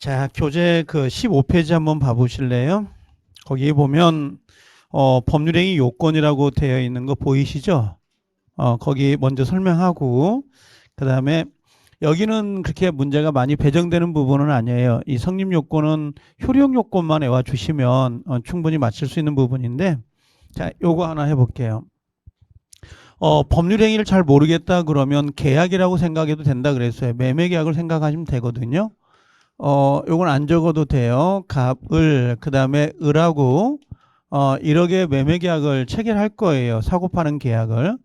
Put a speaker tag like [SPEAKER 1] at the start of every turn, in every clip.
[SPEAKER 1] 자, 교재 그 15페이지 한번 봐보실래요? 거기 보면 법률행위 요건이라고 되어 있는 거 보이시죠? 거기 먼저 설명하고 그 다음에 여기는 그렇게 문제가 많이 배정되는 부분은 아니에요. 이 성립 요건은 효력 요건만 외워 주시면 충분히 맞출 수 있는 부분인데, 자, 요거 하나 해볼게요. 법률행위를 잘 모르겠다 그러면 계약이라고 생각해도 된다 그랬어요. 매매 계약을 생각하시면 되거든요. 요건 안 적어도 돼요. 갑을 그 다음에 을하고 1억의 매매 계약을 체결할 거예요. 사고 파는 계약을.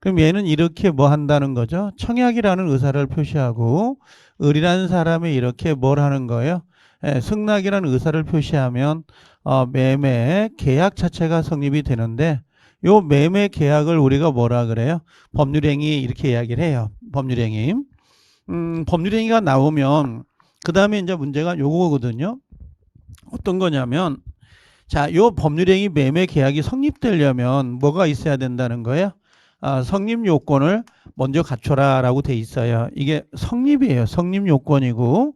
[SPEAKER 1] 그럼 얘는 이렇게 뭐 한다는 거죠? 청약이라는 의사를 표시하고 을이라는 사람이 이렇게 뭘 하는 거예요? 승낙이라는 의사를 표시하면 매매 계약 자체가 성립이 되는데, 요 매매 계약을 우리가 뭐라 그래요? 법률행위 이렇게 이야기를 해요. 법률행위. 법률행위가 나오면 그 다음에 이제 문제가 요거거든요. 어떤 거냐면, 자, 요 법률행위 매매 계약이 성립되려면 뭐가 있어야 된다는 거예요? 성립 요건을 먼저 갖춰라 라고 돼 있어요. 이게 성립이에요. 성립 요건이고,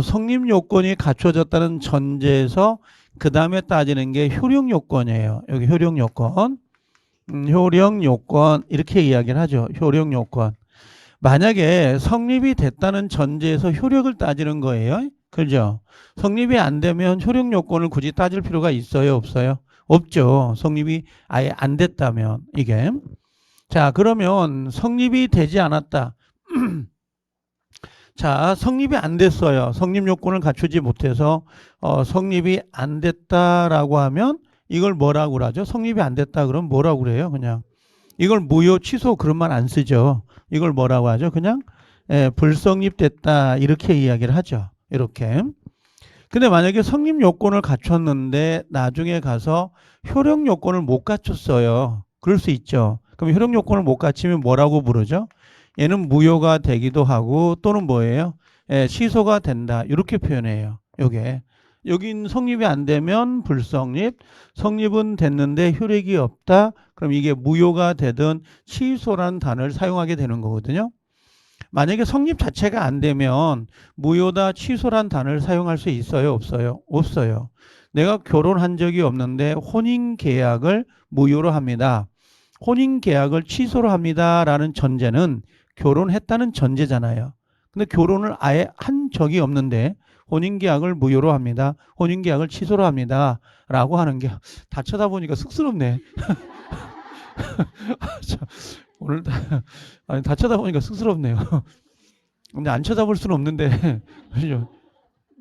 [SPEAKER 1] 성립 요건이 갖춰졌다는 전제에서 그 다음에 따지는 게 효력 요건이에요. 여기 효력 요건. 효력 요건 이렇게 이야기를 하죠. 효력 요건. 만약에 성립이 됐다는 전제에서 효력을 따지는 거예요. 그죠? 성립이 안 되면 효력 요건을 굳이 따질 필요가 있어요? 없어요? 없죠. 성립이 아예 안 됐다면 이게. 자, 그러면 성립이 되지 않았다. 자, 성립이 안 됐어요. 성립 요건을 갖추지 못해서 성립이 안 됐다라고 하면 이걸 뭐라고 그러죠? 성립이 안 됐다 그러면 뭐라고 그래요? 그냥 이걸 무효 취소 그런 말 안 쓰죠. 이걸 뭐라고 하죠? 그냥 불성립됐다 이렇게 이야기를 하죠. 이렇게. 근데 만약에 성립 요건을 갖췄는데 나중에 가서 효력 요건을 못 갖췄어요. 그럴 수 있죠. 그럼 효력 요건을 못 갖추면 뭐라고 부르죠? 얘는 무효가 되기도 하고 또는 뭐예요? 취소가 된다. 이렇게 표현해요. 요게. 여긴 성립이 안 되면 불성립, 성립은 됐는데 효력이 없다. 그럼 이게 무효가 되든 취소란 단어를 사용하게 되는 거거든요. 만약에 성립 자체가 안 되면 무효다, 취소란 단어를 사용할 수 있어요? 없어요? 없어요. 내가 결혼한 적이 없는데 혼인계약을 무효로 합니다. 혼인계약을 취소로 합니다. 라는 전제는 결혼했다는 전제잖아요. 근데 결혼을 아예 한 적이 없는데 혼인계약을 무효로 합니다. 혼인계약을 취소로 합니다. 라고 하는 게 다 쳐다보니까 쑥스럽네. 오늘 아니, 다 쳐다보니까 쑥스럽네요. 근데 안 쳐다볼 수는 없는데. 그죠?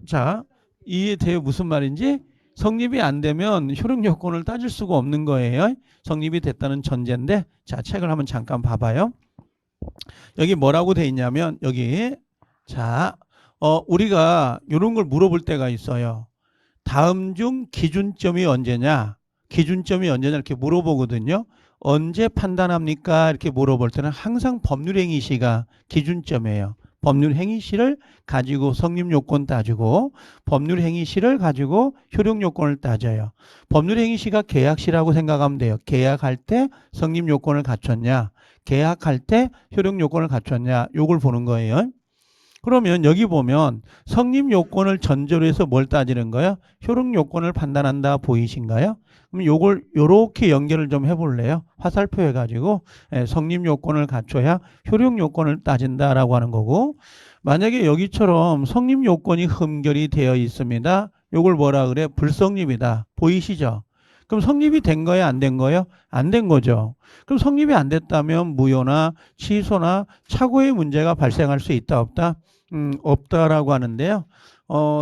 [SPEAKER 1] 자, 이에 대해 무슨 말인지, 성립이 안 되면 효력 요건을 따질 수가 없는 거예요. 성립이 됐다는 전제인데, 자, 책을 한번 잠깐 봐봐요. 여기 뭐라고 돼 있냐면, 여기, 자, 우리가 이런 걸 물어볼 때가 있어요. 다음 중 기준점이 언제냐? 기준점이 언제냐? 이렇게 물어보거든요. 언제 판단합니까? 이렇게 물어볼 때는 항상 법률행위시가 기준점이에요. 법률행위시를 가지고 성립요건 따지고 법률행위시를 가지고 효력요건을 따져요. 법률행위시가 계약시라고 생각하면 돼요. 계약할 때 성립요건을 갖췄냐, 계약할 때 효력요건을 갖췄냐, 요걸 보는 거예요. 그러면 여기 보면 성립요건을 전제로 해서 뭘 따지는 거예요? 효력요건을 판단한다 보이신가요? 그럼 요걸 요렇게 연결을 좀 해볼래요? 화살표 해가지고 성립요건을 갖춰야 효력요건을 따진다라고 하는 거고, 만약에 여기처럼 성립요건이 흠결이 되어 있습니다. 요걸 뭐라 그래? 불성립이다. 보이시죠? 그럼 성립이 된 거예요? 안 된 거예요? 안 된 거죠. 그럼 성립이 안 됐다면 무효나 취소나 착오의 문제가 발생할 수 있다 없다? 없다라고 하는데요.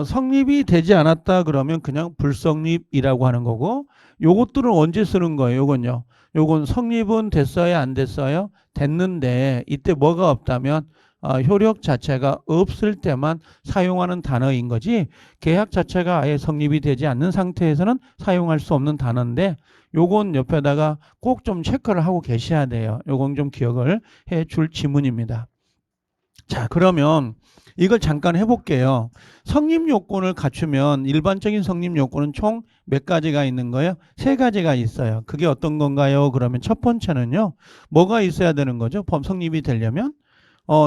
[SPEAKER 1] 성립이 되지 않았다 그러면 그냥 불성립이라고 하는 거고, 요것들은 언제 쓰는 거예요? 요건요. 요건 성립은 됐어요? 안 됐어요? 됐는데 이때 뭐가 없다면 효력 자체가 없을 때만 사용하는 단어인 거지, 계약 자체가 아예 성립이 되지 않는 상태에서는 사용할 수 없는 단어인데, 요건 옆에다가 꼭 좀 체크를 하고 계셔야 돼요. 요건 좀 기억을 해 줄 지문입니다. 자, 그러면 이걸 잠깐 해볼게요. 성립 요건을 갖추면 일반적인 성립 요건은 총 몇 가지가 있는 거예요? 세 가지가 있어요. 그게 어떤 건가요? 그러면 첫 번째는요, 뭐가 있어야 되는 거죠? 법 성립이 되려면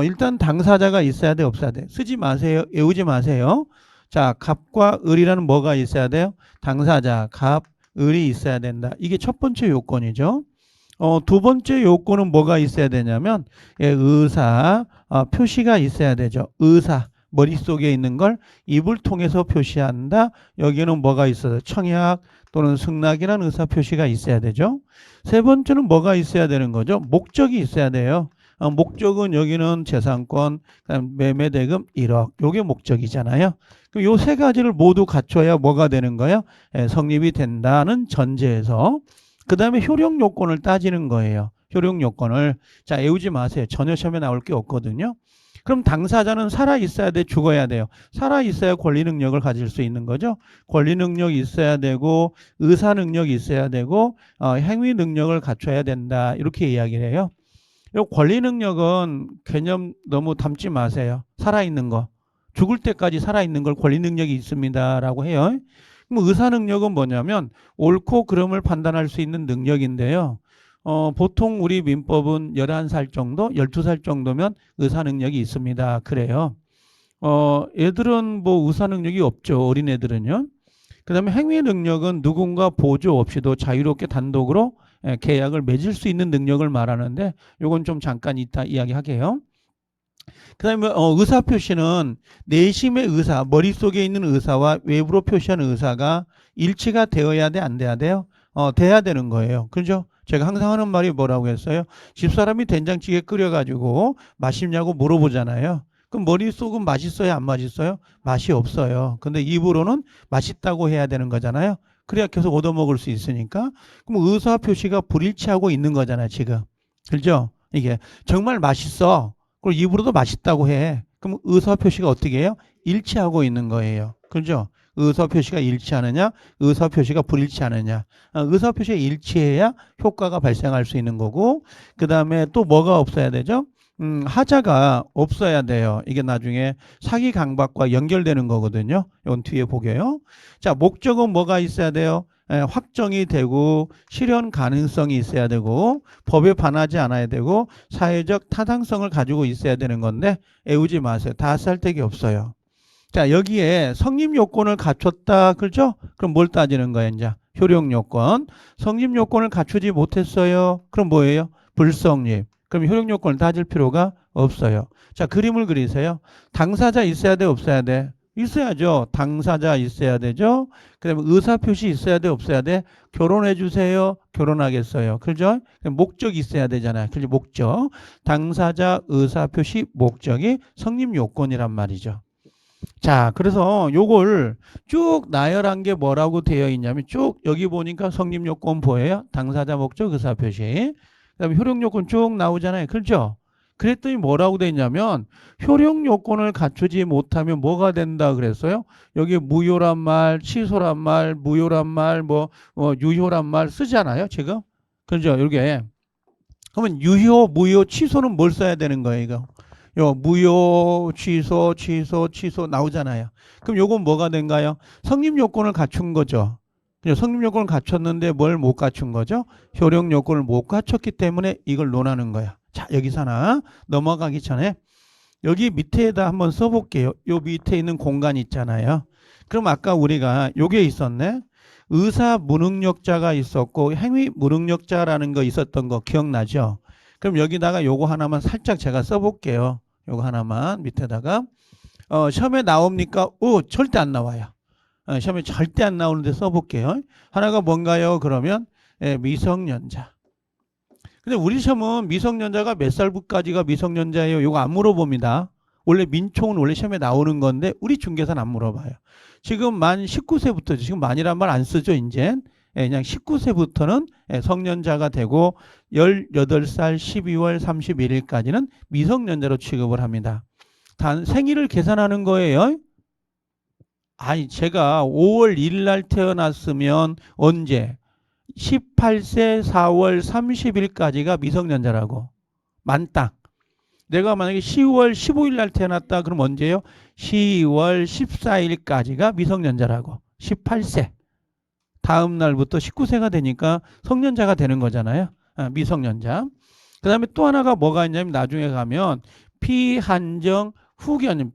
[SPEAKER 1] 일단 당사자가 있어야 돼, 없어야 돼? 쓰지 마세요, 외우지 마세요. 자, 갑과 을이라는 뭐가 있어야 돼요? 당사자, 갑, 을이 있어야 된다. 이게 첫 번째 요건이죠. 두 번째 요건은 뭐가 있어야 되냐면 의사 표시가 있어야 되죠. 의사 머릿속에 있는 걸 입을 통해서 표시한다. 여기는 뭐가 있어요? 청약 또는 승낙이라는 의사 표시가 있어야 되죠. 세 번째는 뭐가 있어야 되는 거죠? 목적이 있어야 돼요. 목적은 여기는 재산권, 매매 대금 1억. 요게 목적이잖아요. 그럼 요 세 가지를 모두 갖춰야 뭐가 되는 거예요? 성립이 된다는 전제에서 그 다음에 효력 요건을 따지는 거예요. 효력 요건을. 자, 외우지 마세요. 전혀 시험에 나올 게 없거든요. 그럼 당사자는 살아 있어야 돼, 죽어야 돼요? 살아 있어야 권리 능력을 가질 수 있는 거죠. 권리 능력이 있어야 되고 의사 능력이 있어야 되고 행위 능력을 갖춰야 된다. 이렇게 이야기를 해요. 이 권리 능력은 개념 너무 담지 마세요. 살아 있는 거. 죽을 때까지 살아 있는 걸 권리 능력이 있습니다라고 해요. 그럼 의사 능력은 뭐냐면 옳고 그름을 판단할 수 있는 능력인데요. 보통 우리 민법은 11살 정도, 12살 정도면 의사 능력이 있습니다. 그래요. 애들은 뭐 의사 능력이 없죠. 어린애들은요. 그 다음에 행위 능력은 누군가 보조 없이도 자유롭게 단독으로 계약을 맺을 수 있는 능력을 말하는데 요건 좀 잠깐 이따 이야기할게요. 그 다음에 의사 표시는 내심의 의사, 머릿속에 있는 의사와 외부로 표시하는 의사가 일치가 되어야 돼, 안 돼야 돼요? 돼야 되는 거예요. 그죠? 제가 항상 하는 말이 뭐라고 했어요? 집사람이 된장찌개 끓여가지고 맛있냐고 물어보잖아요. 그럼 머릿속은 맛있어요, 안 맛있어요? 맛이 없어요. 근데 입으로는 맛있다고 해야 되는 거잖아요. 그래야 계속 얻어먹을 수 있으니까. 그럼 의사 표시가 불일치하고 있는 거잖아요, 지금. 그죠? 이게 정말 맛있어. 그리고 입으로도 맛있다고 해. 그럼 의사 표시가 어떻게 해요? 일치하고 있는 거예요. 그죠? 의사 표시가 일치하느냐, 의사 표시가 불일치하느냐. 의사 표시가 일치해야 효과가 발생할 수 있는 거고, 그 다음에 또 뭐가 없어야 되죠? 하자가 없어야 돼요. 이게 나중에 사기 강박과 연결되는 거거든요. 이건 뒤에 보게요. 자, 목적은 뭐가 있어야 돼요? 확정이 되고 실현 가능성이 있어야 되고 법에 반하지 않아야 되고 사회적 타당성을 가지고 있어야 되는 건데 외우지 마세요. 다 쓸데기 없어요. 자, 여기에 성립 요건을 갖췄다. 그렇죠? 그럼 뭘 따지는 거예요, 이제? 효력 요건. 성립 요건을 갖추지 못했어요. 그럼 뭐예요? 불성립. 그럼 효력 요건을 따질 필요가 없어요. 자, 그림을 그리세요. 당사자 있어야 돼, 없어야 돼? 있어야죠. 당사자 있어야 되죠. 그다음에 의사 표시 있어야 돼, 없어야 돼? 결혼해 주세요. 결혼하겠어요. 그죠? 목적이 있어야 되잖아요. 그죠? 목적. 당사자 의사 표시 목적이 성립 요건이란 말이죠. 자, 그래서 요걸 쭉 나열한 게 뭐라고 되어 있냐면 쭉 여기 보니까 성립 요건 보여요. 당사자 목적 의사 표시. 그다음에 효력 요건 쭉 나오잖아요. 그렇죠? 그랬더니 뭐라고 돼 있냐면 효력 요건을 갖추지 못하면 뭐가 된다 그랬어요? 여기 무효란 말, 취소란 말, 무효란 말, 유효란 말 쓰잖아요. 지금. 그렇죠? 이게 그러면 유효, 무효, 취소는 뭘 써야 되는 거예요, 이거? 요 무효, 취소, 취소, 취소 나오잖아요. 그럼 요건 뭐가 된가요? 성립 요건을 갖춘 거죠. 성립 요건을 갖췄는데 뭘 못 갖춘 거죠? 효력 요건을 못 갖췄기 때문에 이걸 논하는 거야. 자, 여기서 하나 넘어가기 전에 여기 밑에다 한번 써볼게요. 요 밑에 있는 공간 있잖아요. 그럼 아까 우리가 요게 있었네. 의사 무능력자가 있었고 행위 무능력자라는 거 있었던 거 기억나죠? 그럼 여기다가 요거 하나만 살짝 제가 써볼게요. 요거 하나만 밑에다가 시험에 나옵니까? 절대 안 나와요. 시험에 절대 안 나오는데 써볼게요. 하나가 뭔가요? 그러면 미성년자. 근데 우리 시험은 미성년자가 몇 살까지가 미성년자예요? 요거 안 물어봅니다. 원래 민총은 원래 시험에 나오는 건데 우리 중개사는 안 물어봐요. 지금 만 19세부터 지금 만이란 말 안 쓰죠, 이제. 그냥 19세부터는 성년자가 되고 18살 12월 31일까지는 미성년자로 취급을 합니다. 단 생일을 계산하는 거예요. 아니, 제가 5월 1일 날 태어났으면 언제? 18세 4월 30일까지가 미성년자라고. 만딱. 내가 만약에 10월 15일 날 태어났다 그럼 언제요? 10월 14일까지가 미성년자라고. 18세. 다음 날부터 19세가 되니까 성년자가 되는 거잖아요. 미성년자. 그 다음에 또 하나가 뭐가 있냐면 나중에 가면 피한정 후견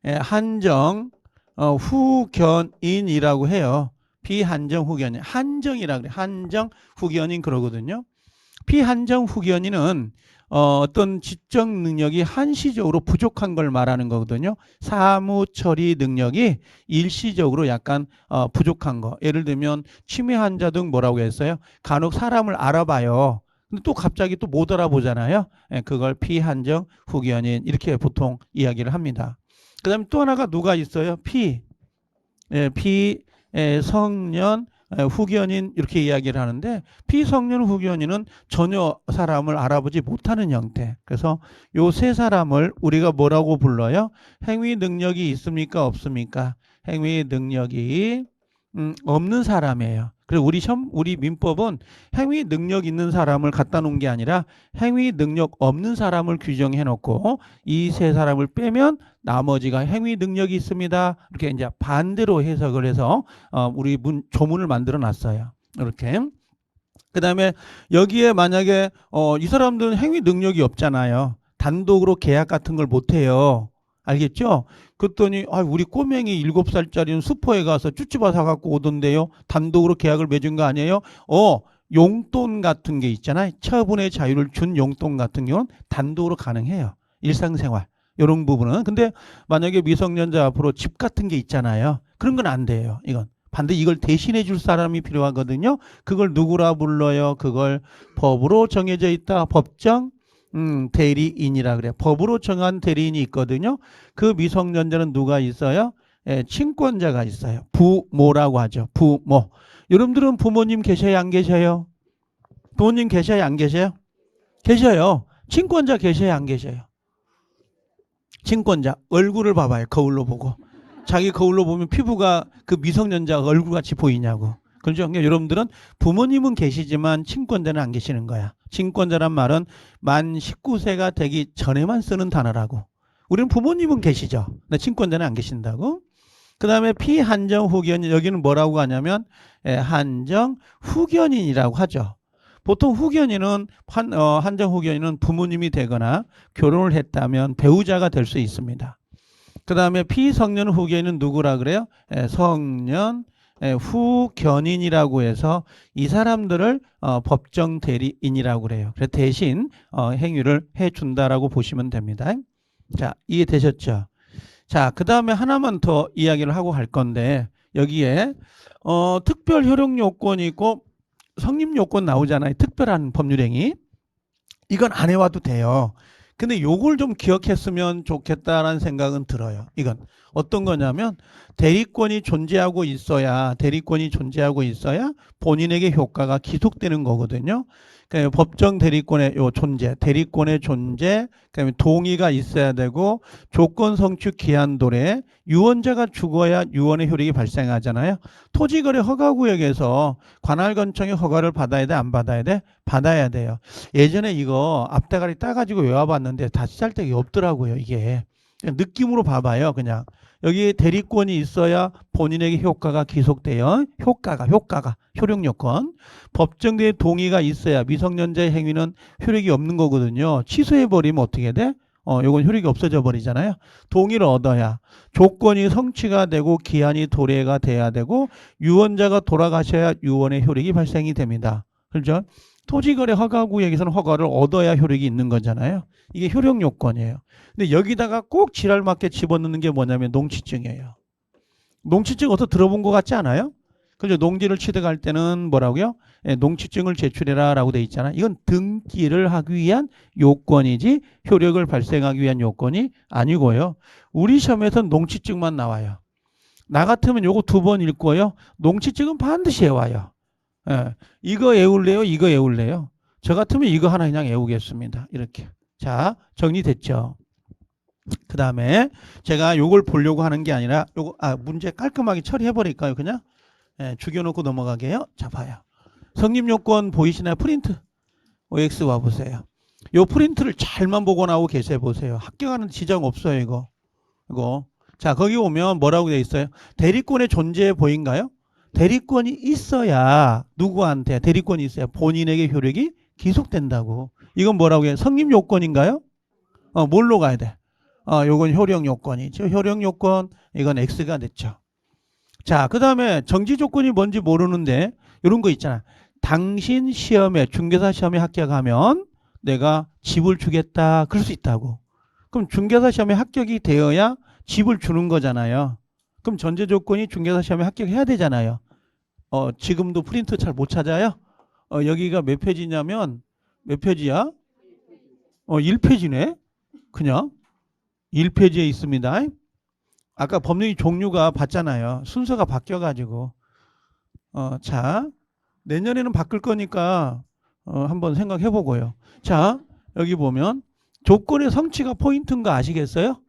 [SPEAKER 1] 한정 후견인이라고 해요. 비한정 후견인. 한정이라 그래. 한정 후견인 그러거든요. 비한정 후견인은 어떤 지적 능력이 한시적으로 부족한 걸 말하는 거거든요. 사무 처리 능력이 일시적으로 약간 부족한 거. 예를 들면 치매 환자 등 뭐라고 했어요? 간혹 사람을 알아봐요. 근데 또 갑자기 또 못 알아보잖아요. 그걸 비한정 후견인 이렇게 보통 이야기를 합니다. 그다음에 또 하나가 누가 있어요? 비성년 후견인 이렇게 이야기를 하는데 비성년 후견인은 전혀 사람을 알아보지 못하는 형태. 그래서 요 세 사람을 우리가 뭐라고 불러요? 행위 능력이 있습니까? 없습니까? 행위 능력이 없는 사람이에요. 그래서 우리 민법은 행위 능력 있는 사람을 갖다 놓은 게 아니라 행위 능력 없는 사람을 규정해 놓고 이 세 사람을 빼면 나머지가 행위 능력이 있습니다. 이렇게 이제 반대로 해석을 해서 우리 조문을 만들어 놨어요. 이렇게. 그다음에 여기에 만약에 이 사람들은 행위 능력이 없잖아요. 단독으로 계약 같은 걸 못 해요. 알겠죠? 그랬더니 우리 꼬맹이 7살짜리는 슈퍼에 가서 쭈쭈바 사갖고 오던데요. 단독으로 계약을 맺은 거 아니에요? 용돈 같은 게 있잖아요. 처분의 자유를 준 용돈 같은 경우는 단독으로 가능해요. 일상생활 이런 부분은. 근데 만약에 미성년자 앞으로 집 같은 게 있잖아요. 그런 건 안 돼요. 이건 반드시 이걸 대신해 줄 사람이 필요하거든요. 그걸 누구라 불러요? 그걸 법으로 정해져 있다. 법정 대리인이라 그래요. 법으로 정한 대리인이 있거든요. 그 미성년자는 누가 있어요? 친권자가 있어요. 부모라고 하죠. 부모. 여러분들은 부모님 계셔요? 안 계셔요? 부모님 계셔요? 안 계셔요? 계셔요. 친권자 계셔요? 안 계셔요? 친권자 얼굴을 봐봐요. 거울로 보고. 자기 거울로 보면 피부가 그 미성년자 얼굴같이 보이냐고. 그렇죠? 그러니까 여러분들은 부모님은 계시지만 친권자는 안 계시는 거야. 친권자란 말은 만 19세가 되기 전에만 쓰는 단어라고. 우리는 부모님은 계시죠. 근데 친권자는 안 계신다고. 그 다음에 피한정 후견인, 여기는 뭐라고 하냐면 한정 후견인이라고 하죠. 보통 후견인은 한정 후견인은 부모님이 되거나 결혼을 했다면 배우자가 될 수 있습니다. 그 다음에 피성년 후견인은 누구라 그래요? 성년 후견인이라고 해서 이 사람들을 법정 대리인이라고 그래요. 그래서 대신 행위를 해준다라고 보시면 됩니다. 자, 이해되셨죠? 자, 그 다음에 하나만 더 이야기를 하고 갈 건데 여기에 특별 효력 요건이 있고 성립 요건 나오잖아요. 특별한 법률행위. 이건 안 해와도 돼요. 근데 요걸 좀 기억했으면 좋겠다라는 생각은 들어요. 이건 어떤 거냐면 대리권이 존재하고 있어야 본인에게 효과가 기속되는 거거든요. 그러니까 법정 대리권의 요 존재, 대리권의 존재, 그다음에 동의가 있어야 되고 조건 성취 기한 도래, 유언자가 죽어야 유언의 효력이 발생하잖아요. 토지거래 허가구역에서 관할건청의 허가를 받아야 돼, 안 받아야 돼? 받아야 돼요. 예전에 이거 앞대가리 따가지고 외워봤는데 다시 짤 데가 없더라고요. 이게 그냥 느낌으로 봐봐요. 그냥 여기 대리권이 있어야 본인에게 효과가 기속돼요. 효과가 효력 요건. 법정대의 동의가 있어야 미성년자의 행위는 효력이 없는 거거든요. 취소해버리면 어떻게 돼? 요건 효력이 없어져 버리잖아요. 동의를 얻어야 조건이 성취가 되고 기한이 도래가 돼야 되고 유언자가 돌아가셔야 유언의 효력이 발생이 됩니다. 그렇죠? 토지거래 허가구역에서는 허가를 얻어야 효력이 있는 거잖아요. 이게 효력 요건이에요. 근데 여기다가 꼭 지랄맞게 집어넣는 게 뭐냐면 농취증이에요. 농취증 어디서 들어본 것 같지 않아요? 그죠? 농지를 취득할 때는 뭐라고요? 농취증을 제출해라 라고 돼 있잖아요. 이건 등기를 하기 위한 요건이지 효력을 발생하기 위한 요건이 아니고요. 우리 시험에서는 농취증만 나와요. 나 같으면 요거 2번 읽고요. 농취증은 반드시 외워요. 이거 외울래요? 이거 외울래요? 저 같으면 이거 하나 그냥 외우겠습니다. 이렇게. 자, 정리됐죠? 그 다음에 제가 요걸 보려고 하는 게 아니라 요거 문제 깔끔하게 처리해 버릴까요? 그냥 죽여놓고 넘어가게요. 자, 봐요. 성립요건 보이시나요? 프린트 OX 와보세요. 요 프린트를 잘만 보고 나오고 계세요. 보세요. 합격하는 지장 없어요. 이거 자, 거기 오면 뭐라고 되어 있어요? 대리권의 존재 보인가요? 대리권이 있어야 누구한테 대리권이 있어야 본인에게 효력이 기속된다고. 이건 뭐라고 해요? 성립요건인가요? 뭘로 가야 돼? 요건 효력 요건이죠. 효력 요건 이건 X가 됐죠. 자, 그 다음에 정지 조건이 뭔지 모르는데 이런 거 있잖아. 당신 시험에 중개사 시험에 합격하면 내가 집을 주겠다. 그럴 수 있다고. 그럼 중개사 시험에 합격이 되어야 집을 주는 거잖아요. 그럼 전제 조건이 중개사 시험에 합격해야 되잖아요. 지금도 프린트 잘 못 찾아요? 여기가 몇 페이지냐면 몇 페이지야? 1페이지네. 그냥 1페이지에 있습니다. 아까 법률 종류가 봤잖아요. 순서가 바뀌어가지고. 자, 내년에는 바뀔 거니까 한번 생각해 보고요. 자, 여기 보면 조건의 성취가 포인트인 거 아시겠어요?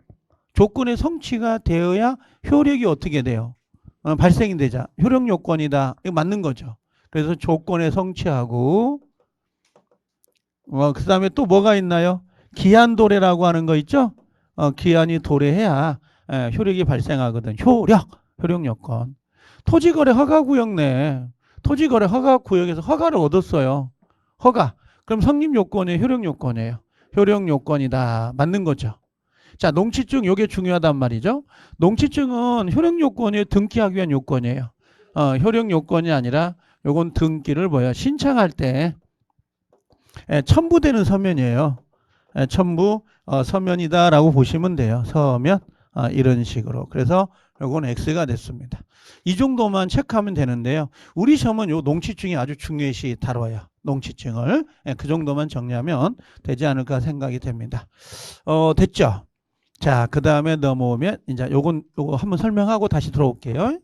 [SPEAKER 1] 조건의 성취가 되어야 효력이 어떻게 돼요? 발생이 되자. 효력 요건이다. 이거 맞는 거죠. 그래서 조건의 성취하고 그 다음에 또 뭐가 있나요? 기한 도래라고 하는 거 있죠? 기한이 도래해야 효력이 발생하거든. 효력 요건. 토지거래 허가구역 내 토지거래 허가구역에서 허가를 얻었어요. 허가. 그럼 성립 요건이 효력 요건이에요. 효력 요건이다. 맞는 거죠. 자, 농취증 요게 중요하단 말이죠. 농취증은 효력 요건이 등기하기 위한 요건이에요. 효력 요건이 아니라 요건 등기를 신청할 때 첨부되는 서면이에요. 첨부 서면이다라고 보시면 돼요. 서면 이런 식으로. 그래서 요건 X가 됐습니다. 이 정도만 체크하면 되는데요. 우리 시험은 요 농취증이 아주 중요시 다뤄요. 농취증을 그 정도만 정리하면 되지 않을까 생각이 됩니다. 됐죠? 자, 그 다음에 넘어오면 이제 요거 한번 설명하고 다시 들어올게요.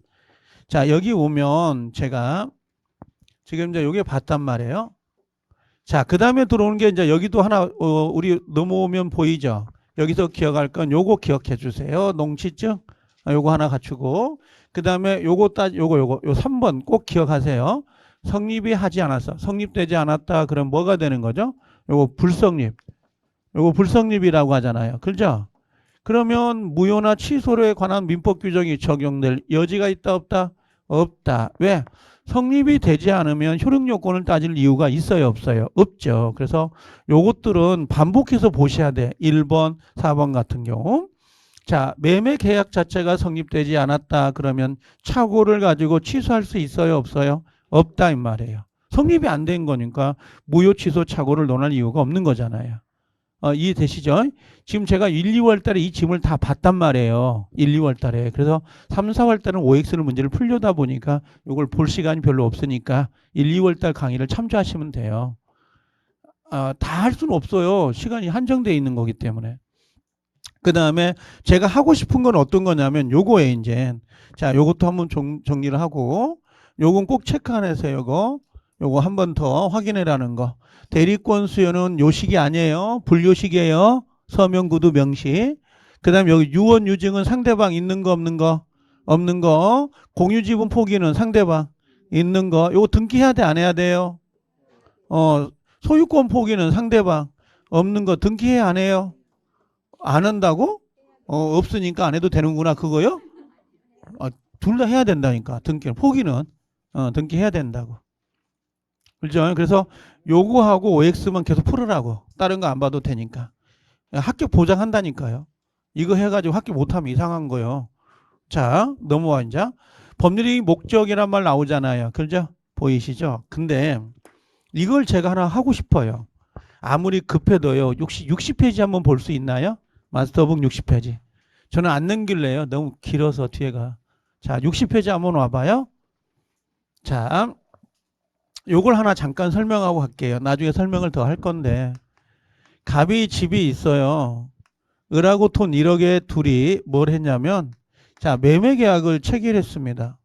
[SPEAKER 1] 자, 여기 오면 제가 지금 이제 요게 봤단 말이에요. 자, 그 다음에 들어오는 게 이제 여기도 하나 우리 넘어오면 보이죠? 여기서 기억할 건 요거 기억해 주세요. 농취증 요거 하나 갖추고 그 다음에 요거 3번 꼭 기억하세요. 성립이 하지 않았어. 성립되지 않았다. 그럼 뭐가 되는 거죠? 요거 불성립. 요거 불성립이라고 하잖아요. 그렇죠? 그러면 무효나 취소에 관한 민법 규정이 적용될 여지가 있다 없다? 없다. 왜? 성립이 되지 않으면 효력 요건을 따질 이유가 있어요 없어요? 없죠. 그래서 요것들은 반복해서 보셔야 돼. 1번 4번 같은 경우. 자, 매매 계약 자체가 성립되지 않았다 그러면 착오를 가지고 취소할 수 있어요 없어요? 없다 이 말이에요. 성립이 안 된 거니까 무효 취소 착오를 논할 이유가 없는 거잖아요. 이해되시죠? 지금 제가 1, 2월 달에 이 짐을 다 봤단 말이에요. 1, 2월 달에. 그래서 3, 4월 달은 OX는 문제를 풀려다 보니까 이걸 볼 시간이 별로 없으니까 1, 2월 달 강의를 참조하시면 돼요. 다 할 수는 없어요. 시간이 한정되어 있는 거기 때문에. 그 다음에 제가 하고 싶은 건 어떤 거냐면 요거에 이제 자, 요것도 한번 정리를 하고 요건 꼭 체크 안 해세요. 요거 한 번 더 확인해라는 거. 대리권 수요는 요식이 아니에요. 불요식이에요. 서명구두 명시. 그 다음에 여기 유언 유증은 상대방 있는 거 없는 거? 없는 거. 공유지분 포기는 상대방 있는 거. 요거 등기해야 돼 안 해야 돼요? 소유권 포기는 상대방 없는 거 등기해야 안 해요? 안 한다고? 없으니까 안 해도 되는구나 그거요? 둘 다 해야 된다니까 등기는. 포기는 등기해야 된다고. 그렇죠? 그래서 요거하고 OX만 계속 풀으라고. 다른 거 안 봐도 되니까. 합격 보장한다니까요. 이거 해가지고 합격 못하면 이상한 거요. 자, 넘어와 이제. 법률의 목적이란 말 나오잖아요. 그죠? 보이시죠? 근데 이걸 제가 하나 하고 싶어요. 아무리 급해도요. 60페이지 한번 볼 수 있나요? 마스터북 60페이지. 저는 안 넘길래요. 너무 길어서 뒤에가. 자, 60페이지 한번 와봐요. 자, 요걸 하나 잠깐 설명하고 갈게요. 나중에 설명을 더 할 건데 갑이 집이 있어요. 을하고 톤 1억에 둘이 뭘 했냐면 자, 매매계약을 체결했습니다.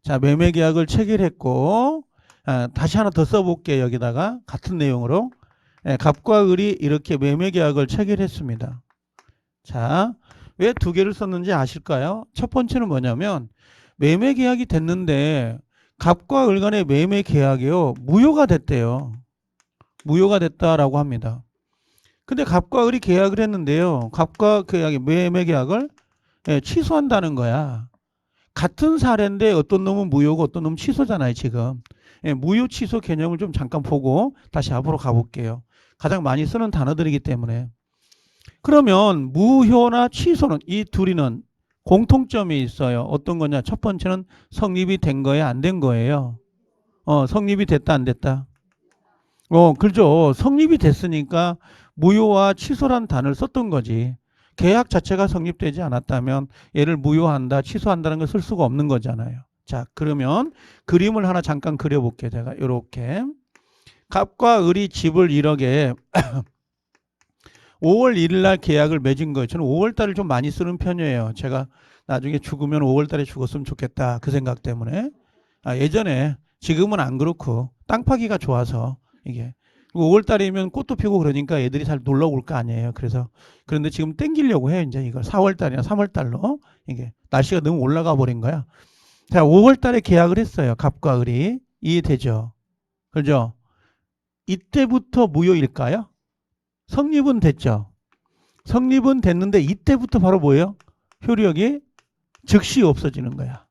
[SPEAKER 1] 자, 매매계약을 체결했고 다시 하나 더 써볼게요. 여기다가 같은 내용으로 갑과 을이 이렇게 매매계약을 체결했습니다. 자, 왜 두 개를 썼는지 아실까요? 첫 번째는 뭐냐면 매매계약이 됐는데 갑과 을 간의 매매 계약이요. 무효가 됐대요. 무효가 됐다라고 합니다. 근데 갑과 을이 계약을 했는데요. 갑과 매매 계약을 취소한다는 거야. 같은 사례인데 어떤 놈은 무효고 어떤 놈은 취소잖아요, 지금. 무효 취소 개념을 좀 잠깐 보고 다시 앞으로 가볼게요. 가장 많이 쓰는 단어들이기 때문에. 그러면 무효나 취소는 이 둘이는 공통점이 있어요. 어떤 거냐? 첫 번째는 성립이 된 거예요, 안 된 거예요? 성립이 됐다, 안 됐다? 그렇죠. 성립이 됐으니까 무효와 취소란 단어를 썼던 거지. 계약 자체가 성립되지 않았다면 얘를 무효한다, 취소한다는 걸 쓸 수가 없는 거잖아요. 자, 그러면 그림을 하나 잠깐 그려볼게요. 제가 이렇게 갑과 을이 집을 1억에 5월 1일 날 계약을 맺은 거예요. 저는 5월 달을 좀 많이 쓰는 편이에요. 제가 나중에 죽으면 5월 달에 죽었으면 좋겠다. 그 생각 때문에. 예전에 지금은 안 그렇고 땅 파기가 좋아서 이게 5월 달이면 꽃도 피고 그러니까 애들이 잘 놀러 올 거 아니에요. 그래서 그런데 지금 땡기려고 해요. 이제 이걸 4월 달이나 3월 달로 이게 날씨가 너무 올라가 버린 거야. 자, 5월 달에 계약을 했어요. 갑과 을이. 이해되죠? 그죠? 이때부터 무효일까요? 성립은 됐죠. 성립은 됐는데 이때부터 바로 뭐예요? 효력이 즉시 없어지는 거야.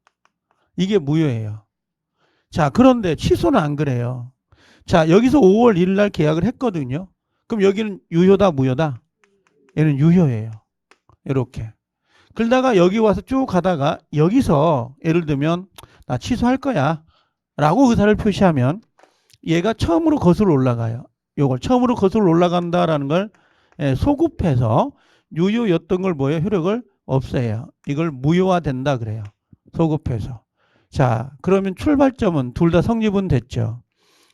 [SPEAKER 1] 이게 무효예요. 자, 그런데 취소는 안 그래요. 자, 여기서 5월 1일 날 계약을 했거든요. 그럼 여기는 유효다, 무효다? 얘는 유효예요. 이렇게. 그러다가 여기 와서 쭉 가다가 여기서 예를 들면 나 취소할 거야 라고 의사를 표시하면 얘가 처음으로 거슬러 올라가요. 요걸 처음으로 거슬러 올라간다라는 걸 소급해서 유효였던 걸 뭐예요? 효력을 없애요. 이걸 무효화된다 그래요. 소급해서. 자, 그러면 출발점은 둘 다 성립은 됐죠.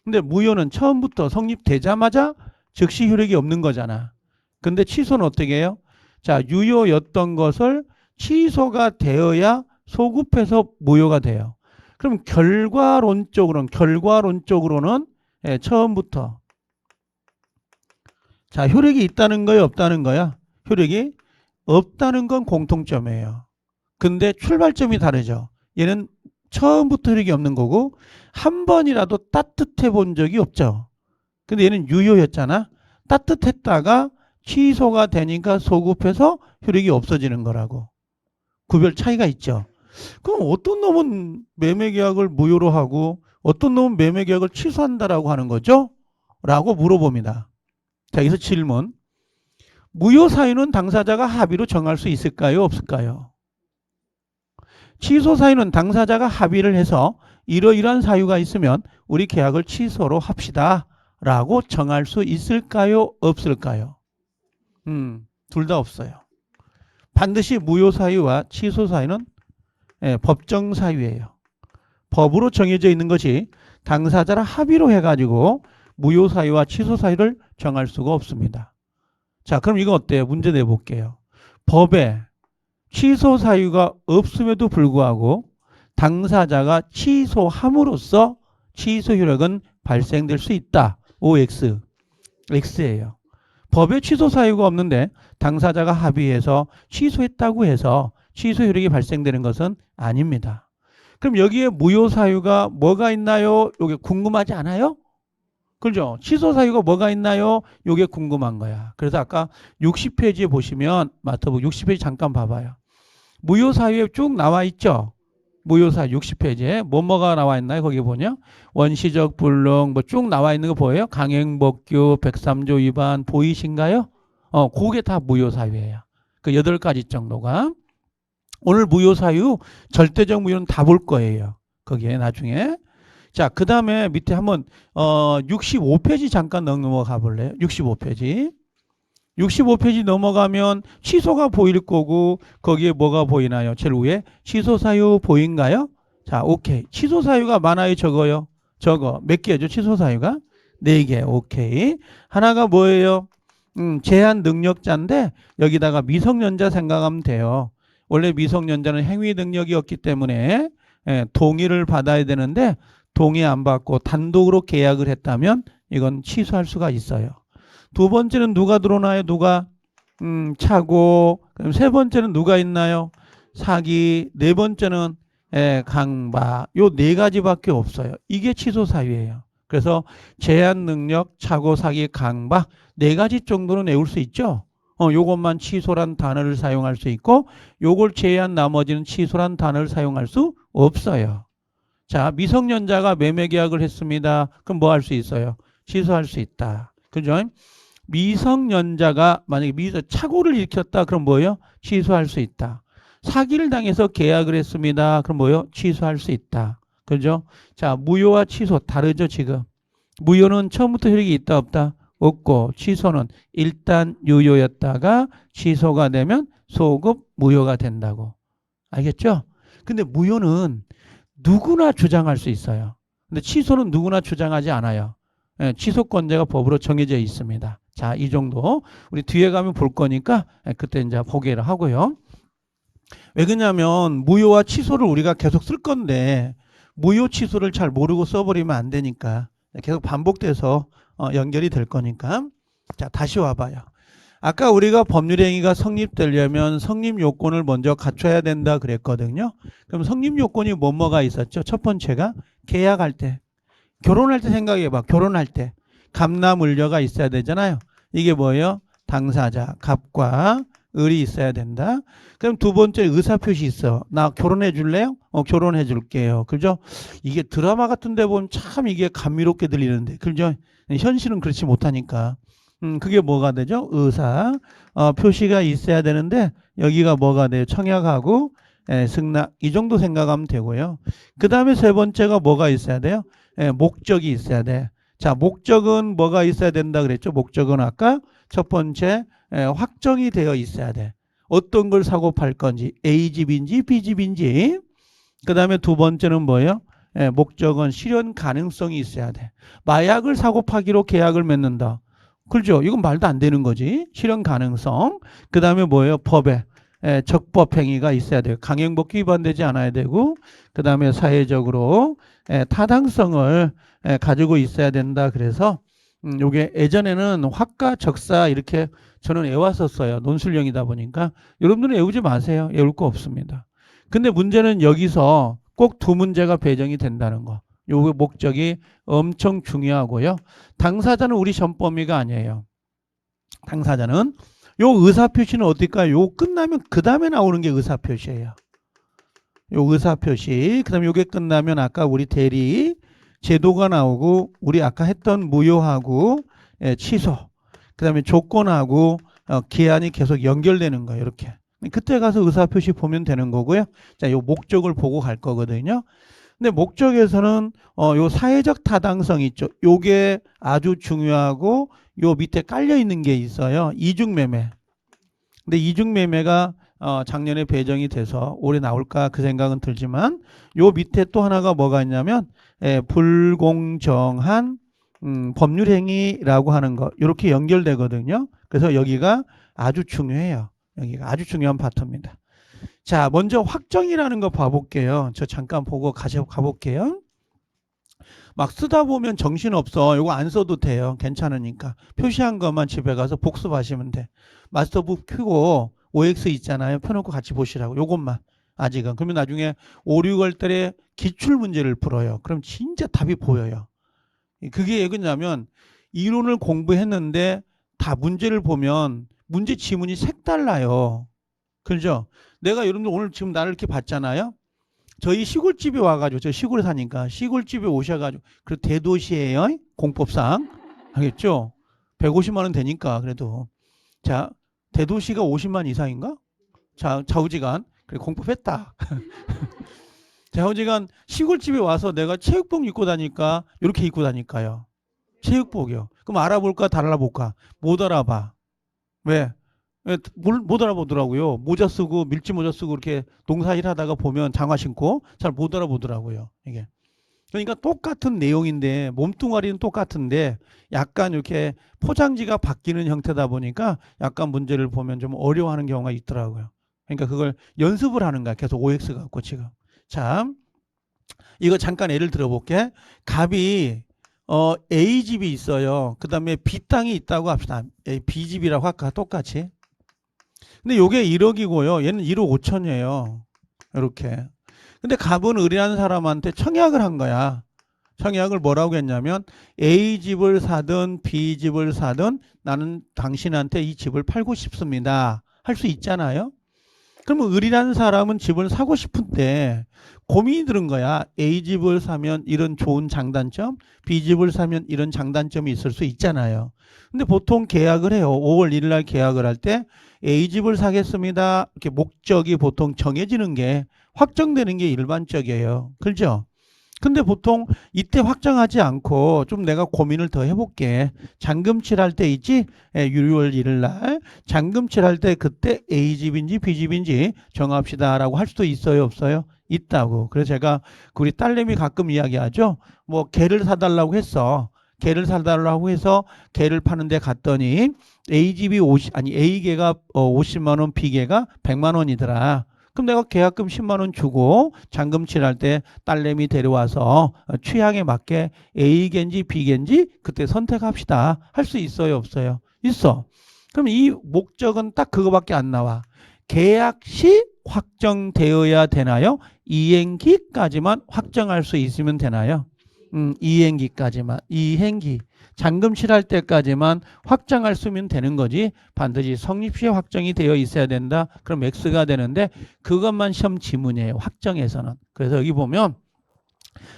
[SPEAKER 1] 근데 무효는 처음부터 성립되자마자 즉시 효력이 없는 거잖아. 근데 취소는 어떻게 해요? 자, 유효였던 것을 취소가 되어야 소급해서 무효가 돼요. 그럼 결과론적으로는 처음부터 자, 효력이 있다는 거예요, 없다는 거야? 효력이 없다는 건 공통점이에요. 근데 출발점이 다르죠. 얘는 처음부터 효력이 없는 거고 한 번이라도 따뜻해 본 적이 없죠. 근데 얘는 유효였잖아. 따뜻했다가 취소가 되니까 소급해서 효력이 없어지는 거라고. 구별 차이가 있죠. 그럼 어떤 놈은 매매계약을 무효로 하고 어떤 놈은 매매계약을 취소한다라고 하는 거죠? 라고 물어봅니다. 자, 여기서 질문. 무효 사유는 당사자가 합의로 정할 수 있을까요? 없을까요? 취소 사유는 당사자가 합의를 해서 이러이러한 사유가 있으면 우리 계약을 취소로 합시다 라고 정할 수 있을까요? 없을까요? 둘 다 없어요. 반드시 무효 사유와 취소 사유는 법정 사유예요. 법으로 정해져 있는 것이 당사자랑 합의로 해가지고 무효 사유와 취소 사유를 정할 수가 없습니다. 자, 그럼 이거 어때요? 문제 내볼게요. 법에 취소 사유가 없음에도 불구하고 당사자가 취소함으로써 취소 효력은 발생될 수 있다. OX. X예요. 법에 취소 사유가 없는데 당사자가 합의해서 취소했다고 해서 취소 효력이 발생되는 것은 아닙니다. 그럼 여기에 무효 사유가 뭐가 있나요? 이게 궁금하지 않아요? 그죠? 취소 사유가 뭐가 있나요? 이게 궁금한 거야. 그래서 아까 60페이지에 보시면 마태복음 60페이지 잠깐 봐봐요. 무효 사유에 쭉 나와 있죠? 무효 사유 60페이지에 뭐가 나와 있나요? 거기 보냐? 원시적 불능 뭐 쭉 나와 있는 거 보여요? 강행법규 103조 위반 보이신가요? 그게 다 무효 사유예요. 그 8가지 정도가. 오늘 무효 사유 절대적 무효는 다 볼 거예요. 거기에 나중에. 자, 그 다음에 밑에 한번 65페이지 잠깐 넘어가 볼래요? 65페이지. 65페이지 넘어가면 취소가 보일 거고 거기에 뭐가 보이나요? 제일 위에 취소 사유 보인가요? 자, 오케이. 취소 사유가 많아요, 적어요? 적어. 몇 개죠? 취소 사유가? 4개. 오케이. 하나가 뭐예요? 제한 능력자인데 여기다가 미성년자 생각하면 돼요. 원래 미성년자는 행위 능력이 없기 때문에 동의를 받아야 되는데 동의 안 받고 단독으로 계약을 했다면 이건 취소할 수가 있어요. 두 번째는 누가 들어오나요? 누가? 차고. 그럼 세 번째는 누가 있나요? 사기. 네 번째는 강박. 요 4가지밖에 없어요. 이게 취소 사유예요. 그래서 제한 능력, 차고, 사기, 강박 4가지 정도는 외울 수 있죠. 요것만 취소란 단어를 사용할 수 있고 요걸 제외한 나머지는 취소란 단어를 사용할 수 없어요. 자, 미성년자가 매매 계약을 했습니다. 그럼 뭐 할 수 있어요? 취소할 수 있다. 그죠? 미성년자가 만약에 착오를 일으켰다. 그럼 뭐예요? 취소할 수 있다. 사기를 당해서 계약을 했습니다. 그럼 뭐예요? 취소할 수 있다. 그죠? 자, 무효와 취소 다르죠, 지금. 무효는 처음부터 효력이 있다, 없다? 없고, 취소는 일단 유효였다가 취소가 되면 소급 무효가 된다고. 알겠죠? 근데 무효는 누구나 주장할 수 있어요. 근데 취소는 누구나 주장하지 않아요. 예, 취소권자가 법으로 정해져 있습니다. 자, 이 정도. 우리 뒤에 가면 볼 거니까 그때 이제 보기를 하고요. 왜 그러냐면 무효와 취소를 우리가 계속 쓸 건데 무효 취소를 잘 모르고 써버리면 안 되니까 계속 반복돼서 연결이 될 거니까. 자, 다시 와봐요. 아까 우리가 법률행위가 성립되려면 성립 요건을 먼저 갖춰야 된다 그랬거든요. 그럼 성립 요건이 뭐가 있었죠? 첫 번째가 계약할 때, 결혼할 때 생각해봐. 결혼할 때 갑나물려가 있어야 되잖아요. 이게 뭐예요? 당사자 갑과 을이 있어야 된다. 그럼 두 번째 의사표시 있어. 나 결혼해 줄래요? 결혼해 줄게요. 그죠? 이게 드라마 같은 데 보면 참 이게 감미롭게 들리는데, 그죠? 현실은 그렇지 못하니까. 그게 뭐가 되죠? 의사 표시가 있어야 되는데 여기가 뭐가 돼요? 청약하고 승낙 이 정도 생각하면 되고요. 그 다음에 세 번째가 뭐가 있어야 돼요? 목적이 있어야 돼. 자, 목적은 뭐가 있어야 된다 그랬죠? 목적은 아까 첫 번째 확정이 되어 있어야 돼. 어떤 걸 사고 팔 건지 A집인지 B집인지. 그 다음에 두 번째는 뭐예요? 목적은 실현 가능성이 있어야 돼. 마약을 사고 파기로 계약을 맺는다. 그렇죠? 이건 말도 안 되는 거지. 실현 가능성. 그 다음에 뭐예요? 법에 적법 행위가 있어야 돼요. 강행법규 위반되지 않아야 되고, 그 다음에 사회적으로 타당성을 가지고 있어야 된다. 그래서 요게 예전에는 확과 적사 이렇게 저는 애왔었어요. 논술형이다 보니까. 여러분들은 애우지 마세요. 애울 거 없습니다. 근데 문제는 여기서 꼭 두 문제가 배정이 된다는 거. 요 목적이 엄청 중요하고요. 당사자는 우리 시험 범위가 아니에요. 당사자는 요 의사표시는 어떨까요? 요 끝나면 그 다음에 나오는 게 의사표시예요. 요 의사표시. 그 다음에 요게 끝나면 아까 우리 대리 제도가 나오고 우리 아까 했던 무효하고 취소. 그 다음에 조건하고 기한이 계속 연결되는 거예요. 이렇게. 그때 가서 의사표시 보면 되는 거고요. 자, 요 목적을 보고 갈 거거든요. 근데 목적에서는 요 사회적 타당성 있죠. 요게 아주 중요하고 요 밑에 깔려 있는 게 있어요. 이중매매. 근데 이중매매가 작년에 배정이 돼서 올해 나올까 그 생각은 들지만 요 밑에 또 하나가 뭐가 있냐면 불공정한 법률행위라고 하는 거 이렇게 연결되거든요. 그래서 여기가 아주 중요해요. 여기가 아주 중요한 파트입니다. 자, 먼저 확정이라는 거 봐볼게요. 저 잠깐 보고 가볼게요. 막 쓰다 보면 정신없어. 이거 안 써도 돼요. 괜찮으니까. 표시한 것만 집에 가서 복습하시면 돼. 마스터북 켜고 OX 있잖아요. 펴놓고 같이 보시라고. 요것만. 아직은. 그러면 나중에 5, 6월 달에 기출문제를 풀어요. 그럼 진짜 답이 보여요. 그게 왜 그러냐면 이론을 공부했는데 다 문제를 보면 문제 지문이 색달라요. 그렇죠? 내가 여러분들 오늘 지금 나를 이렇게 봤잖아요. 저희 시골집에 와가지고 저 시골에 사니까 시골집에 오셔가지고 그 대도시예요. 공법상 알겠죠? 150만 원 되니까 그래도 자 대도시가 50만 이상인가? 자 좌우지간 그래 공법했다. 좌우지간 시골집에 와서 내가 체육복 입고 다니까 이렇게 입고 다니까요. 체육복이요. 그럼 알아볼까 달라볼까? 못 알아봐. 왜? 못 알아보더라고요. 모자 쓰고 밀짚 모자 쓰고 이렇게 농사일 하다가 보면 장화 신고 잘 못 알아보더라고요. 이게. 그러니까 똑같은 내용인데 몸뚱아리는 똑같은데 약간 이렇게 포장지가 바뀌는 형태다 보니까 약간 문제를 보면 좀 어려워하는 경우가 있더라고요. 그러니까 그걸 연습을 하는 거야. 계속 OX 갖고 지금. 자, 이거 잠깐 예를 들어볼게. 갑이 A집이 있어요. 그 다음에 B 땅이 있다고 합시다. B집이라고 할까? 똑같이. 근데 요게 1억이고요. 얘는 1억 5천이에요. 이렇게. 근데 갑은 을이라는 사람한테 청약을 한 거야. 청약을 뭐라고 했냐면 A집을 사든 B집을 사든 나는 당신한테 이 집을 팔고 싶습니다. 할 수 있잖아요. 그러면 을이라는 사람은 집을 사고 싶은데 고민이 드는 거야. A 집을 사면 이런 좋은 장단점, B 집을 사면 이런 장단점이 있을 수 있잖아요. 근데 보통 계약을 해요. 5월 1일 날 계약을 할 때 A 집을 사겠습니다. 이렇게 목적이 보통 정해지는 게 확정되는 게 일반적이에요. 그렇죠? 근데 보통 이때 확정하지 않고 좀 내가 고민을 더 해볼게. 잔금 칠할 때 있지? 6월 1일 날 잔금 칠할 때 그때 A집인지 B집인지 정합시다라고 할 수도 있어요, 없어요? 있다고. 그래서 제가 우리 딸내미 가끔 이야기하죠. 뭐 개를 사달라고 했어. 개를 사달라고 해서 개를 파는데 갔더니 A집이 50, 아니 A개가 50만 원, B개가 100만 원이더라. 그럼 내가 계약금 10만 원 주고 잔금 칠할 때 딸내미 데려와서 취향에 맞게 A개인지 B개인지 그때 선택합시다. 할 수 있어요, 없어요? 있어. 그럼 이 목적은 딱 그거밖에 안 나와. 계약 시 확정되어야 되나요? 이행기까지만 확정할 수 있으면 되나요? 이행기까지만. 이행기. 잔금 칠할 때까지만 확정할 수 있으면 되는 거지. 반드시 성립시에 확정이 되어 있어야 된다. 그럼 X가 되는데 그것만 시험 지문이에요. 확정에서는. 그래서 여기 보면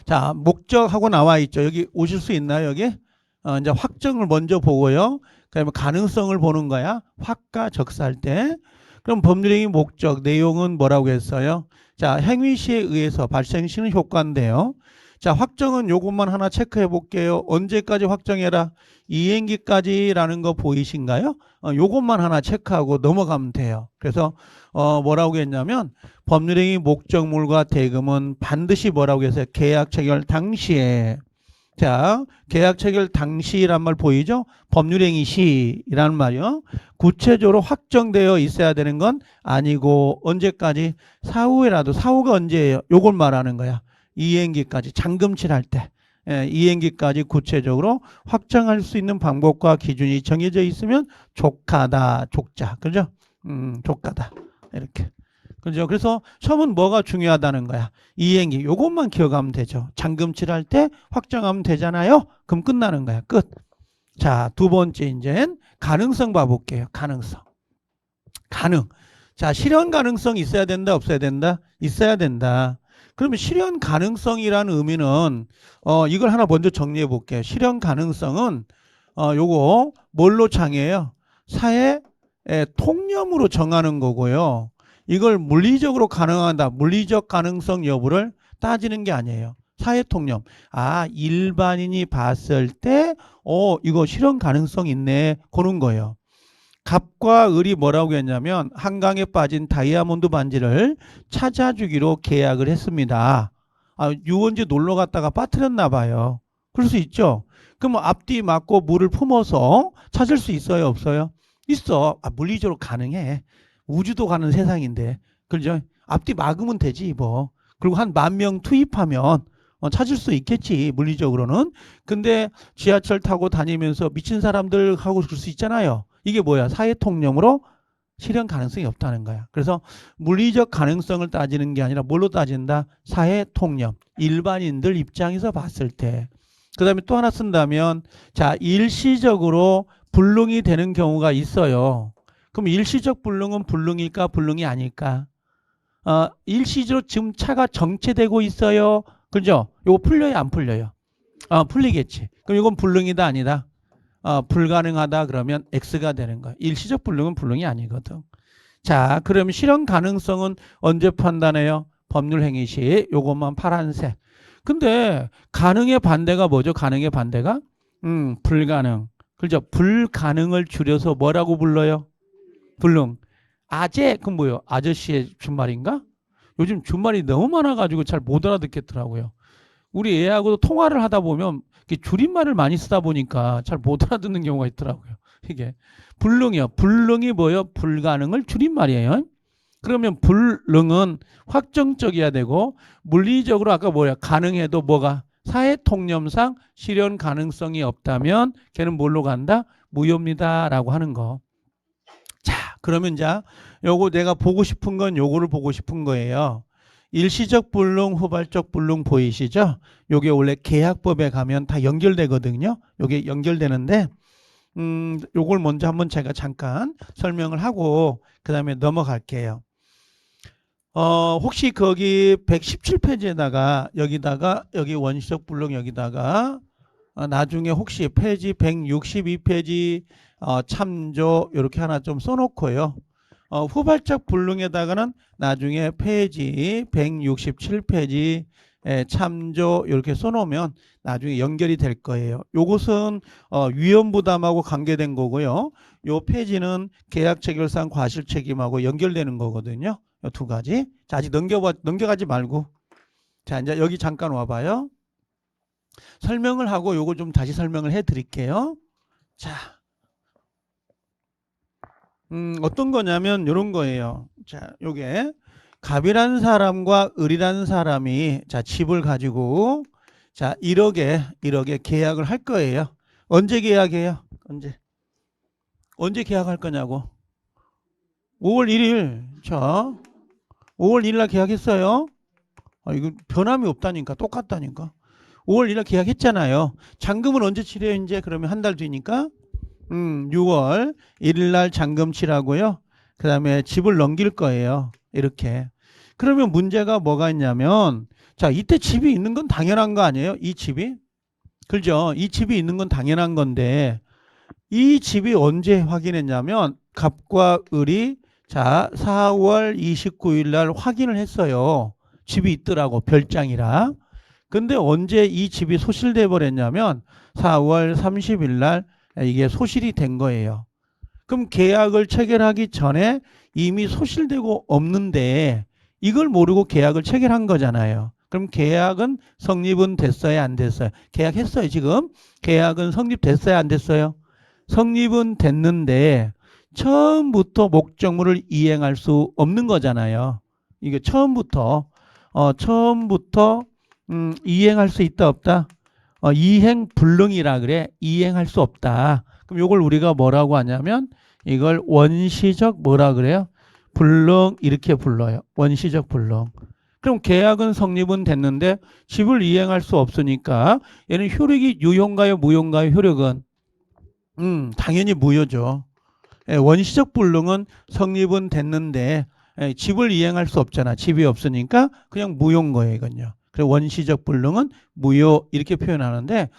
[SPEAKER 1] 자, 목적하고 나와 있죠. 여기 오실 수 있나요, 여기? 이제 확정을 먼저 보고요. 그다음에 가능성을 보는 거야. 확과 적사할 때. 그럼 법률행위 목적 내용은 뭐라고 했어요? 자, 행위시에 의해서 발생시는 효과인데요. 자, 확정은 요것만 하나 체크해 볼게요. 언제까지 확정해라? 이행기까지라는 거 보이신가요? 요것만 하나 체크하고 넘어가면 돼요. 그래서 뭐라고 했냐면 법률행위 목적물과 대금은 반드시 뭐라고 했어요? 계약 체결 당시에. 자, 계약 체결 당시란 말 보이죠? 법률행위 시라는 말이요. 구체적으로 확정되어 있어야 되는 건 아니고 언제까지? 사후에라도. 사후가 언제예요? 요걸 말하는 거야. 이행기까지 잔금 칠할 때 이행기까지 구체적으로 확정할 수 있는 방법과 기준이 정해져 있으면 족하다. 족자. 그죠? 족하다. 이렇게. 그죠? 그래서 처음은 뭐가 중요하다는 거야. 이행기. 요것만 기억하면 되죠. 잔금 칠할 때 확정하면 되잖아요. 그럼 끝나는 거야. 끝. 자, 두 번째 이제는 가능성 봐볼게요. 가능성. 가능. 자, 실현 가능성 있어야 된다, 없어야 된다? 있어야 된다. 그러면 실현 가능성이라는 의미는 이걸 하나 먼저 정리해 볼게요. 실현 가능성은 요거 뭘로 창해요? 사회 통념으로 정하는 거고요. 이걸 물리적으로 가능하다, 물리적 가능성 여부를 따지는 게 아니에요. 사회 통념. 아, 일반인이 봤을 때 이거 실현 가능성 있네. 그런 거예요. 갑과 을이 뭐라고 했냐면 한강에 빠진 다이아몬드 반지를 찾아주기로 계약을 했습니다. 유원지 놀러 갔다가 빠뜨렸나 봐요. 그럴 수 있죠. 그럼 앞뒤 맞고 물을 품어서 찾을 수 있어요, 없어요? 있어. 물리적으로 가능해. 우주도 가는 세상인데. 그죠? 앞뒤 막으면 되지 뭐. 그리고 한 10,000명 투입하면 찾을 수 있겠지, 물리적으로는. 근데 지하철 타고 다니면서 미친 사람들 하고 그럴 수 있잖아요. 이게 뭐야? 사회 통념으로 실현 가능성이 없다는 거야. 그래서 물리적 가능성을 따지는 게 아니라 뭘로 따진다? 사회 통념. 일반인들 입장에서 봤을 때. 그 다음에 또 하나 쓴다면, 자, 일시적으로 불능이 되는 경우가 있어요. 그럼 일시적 불능은 불능일까, 불능이 아닐까? 일시적으로 지금 차가 정체되고 있어요. 그죠? 이거 풀려요, 안 풀려요? 풀리겠지. 그럼 이건 불능이다, 아니다? 불가능하다 그러면 X가 되는 거야. 일시적 불능은 불능이 아니거든. 자, 그럼 실현 가능성은 언제 판단해요? 법률 행위 시. 요것만 파란색. 근데 가능의 반대가 뭐죠? 가능의 반대가? 불가능. 그죠? 불가능을 줄여서 뭐라고 불러요? 불능. 아재, 그럼 뭐예요? 아저씨의 준말인가? 요즘 준말이 너무 많아가지고 잘 못 알아듣겠더라고요. 우리 애하고도 통화를 하다 보면 줄임말을 많이 쓰다 보니까 잘 못 알아듣는 경우가 있더라고요. 이게 불능이요. 불능이 뭐예요? 불가능을 줄임말이에요. 그러면 불능은 확정적이어야 되고 물리적으로 아까 뭐야? 가능해도 뭐가? 사회 통념상 실현 가능성이 없다면 걔는 뭘로 간다? 무효입니다라고 하는 거. 자, 그러면 이제 요거 내가 보고 싶은 건 요거를 보고 싶은 거예요. 일시적 불능, 후발적 불능 보이시죠? 요게 원래 계약법에 가면 다 연결되거든요. 요게 연결되는데 요걸 먼저 한번 제가 잠깐 설명을 하고 그 다음에 넘어갈게요. 혹시 거기 117페이지에다가 여기다가 여기 원시적 불능 여기다가 나중에 혹시 페이지 162페이지 참조 이렇게 하나 좀 써놓고요. 후발적 불능에다가는 나중에 페이지 167페이지 참조 이렇게 써놓으면 나중에 연결이 될 거예요. 요것은 위험부담하고 관계된 거고요. 요 페이지는 계약 체결상 과실 책임하고 연결되는 거거든요. 요 두 가지. 자, 아직 넘겨가지 말고. 자, 이제 여기 잠깐 와봐요. 설명을 하고 요거 좀 다시 설명을 해 드릴게요. 자, 어떤 거냐면 요런 거예요. 자, 요게 갑이라는 사람과 을이라는 사람이 자, 집을 가지고 자, 1억에 계약을 할 거예요. 언제 계약해요? 언제 계약할 거냐고. 5월 1일. 자, 5월 1일 날 계약했어요. 이거 변함이 없다니까. 똑같다니까. 5월 1일 날 계약했잖아요. 잔금은 언제 치래요? 이제 그러면 한 달 뒤니까 6월 1일 날 잔금 치라고요. 그 다음에 집을 넘길 거예요. 이렇게. 그러면 문제가 뭐가 있냐면 자, 이때 집이 있는 건 당연한 거 아니에요? 이 집이? 그죠? 이 집이 있는 건 당연한 건데 이 집이 언제 확인했냐면 갑과 을이 자 4월 29일 날 확인을 했어요. 집이 있더라고 별장이라. 근데 언제 이 집이 소실돼 버렸냐면 4월 30일 날 이게 소실이 된 거예요. 그럼 계약을 체결하기 전에 이미 소실되고 없는데 이걸 모르고 계약을 체결한 거잖아요. 그럼 계약은 성립은 됐어요, 안 됐어요? 계약했어요, 지금. 계약은 성립됐어요, 안 됐어요? 성립은 됐는데 처음부터 목적물을 이행할 수 없는 거잖아요. 이게 처음부터 이행할 수 있다 없다? 이행 불능이라 그래. 이행할 수 없다. 그럼 이걸 우리가 뭐라고 하냐면 이걸 원시적 뭐라 그래요? 불능 이렇게 불러요. 원시적 불능. 그럼 계약은 성립은 됐는데 집을 이행할 수 없으니까 얘는 효력이 유효인가요? 무효인가요? 효력은? 당연히 무효죠. 원시적 불능은 성립은 됐는데 집을 이행할 수 없잖아. 집이 없으니까 그냥 무효인 거예요, 이건요. 그래서 원시적 불능은 무효 이렇게 표현하는데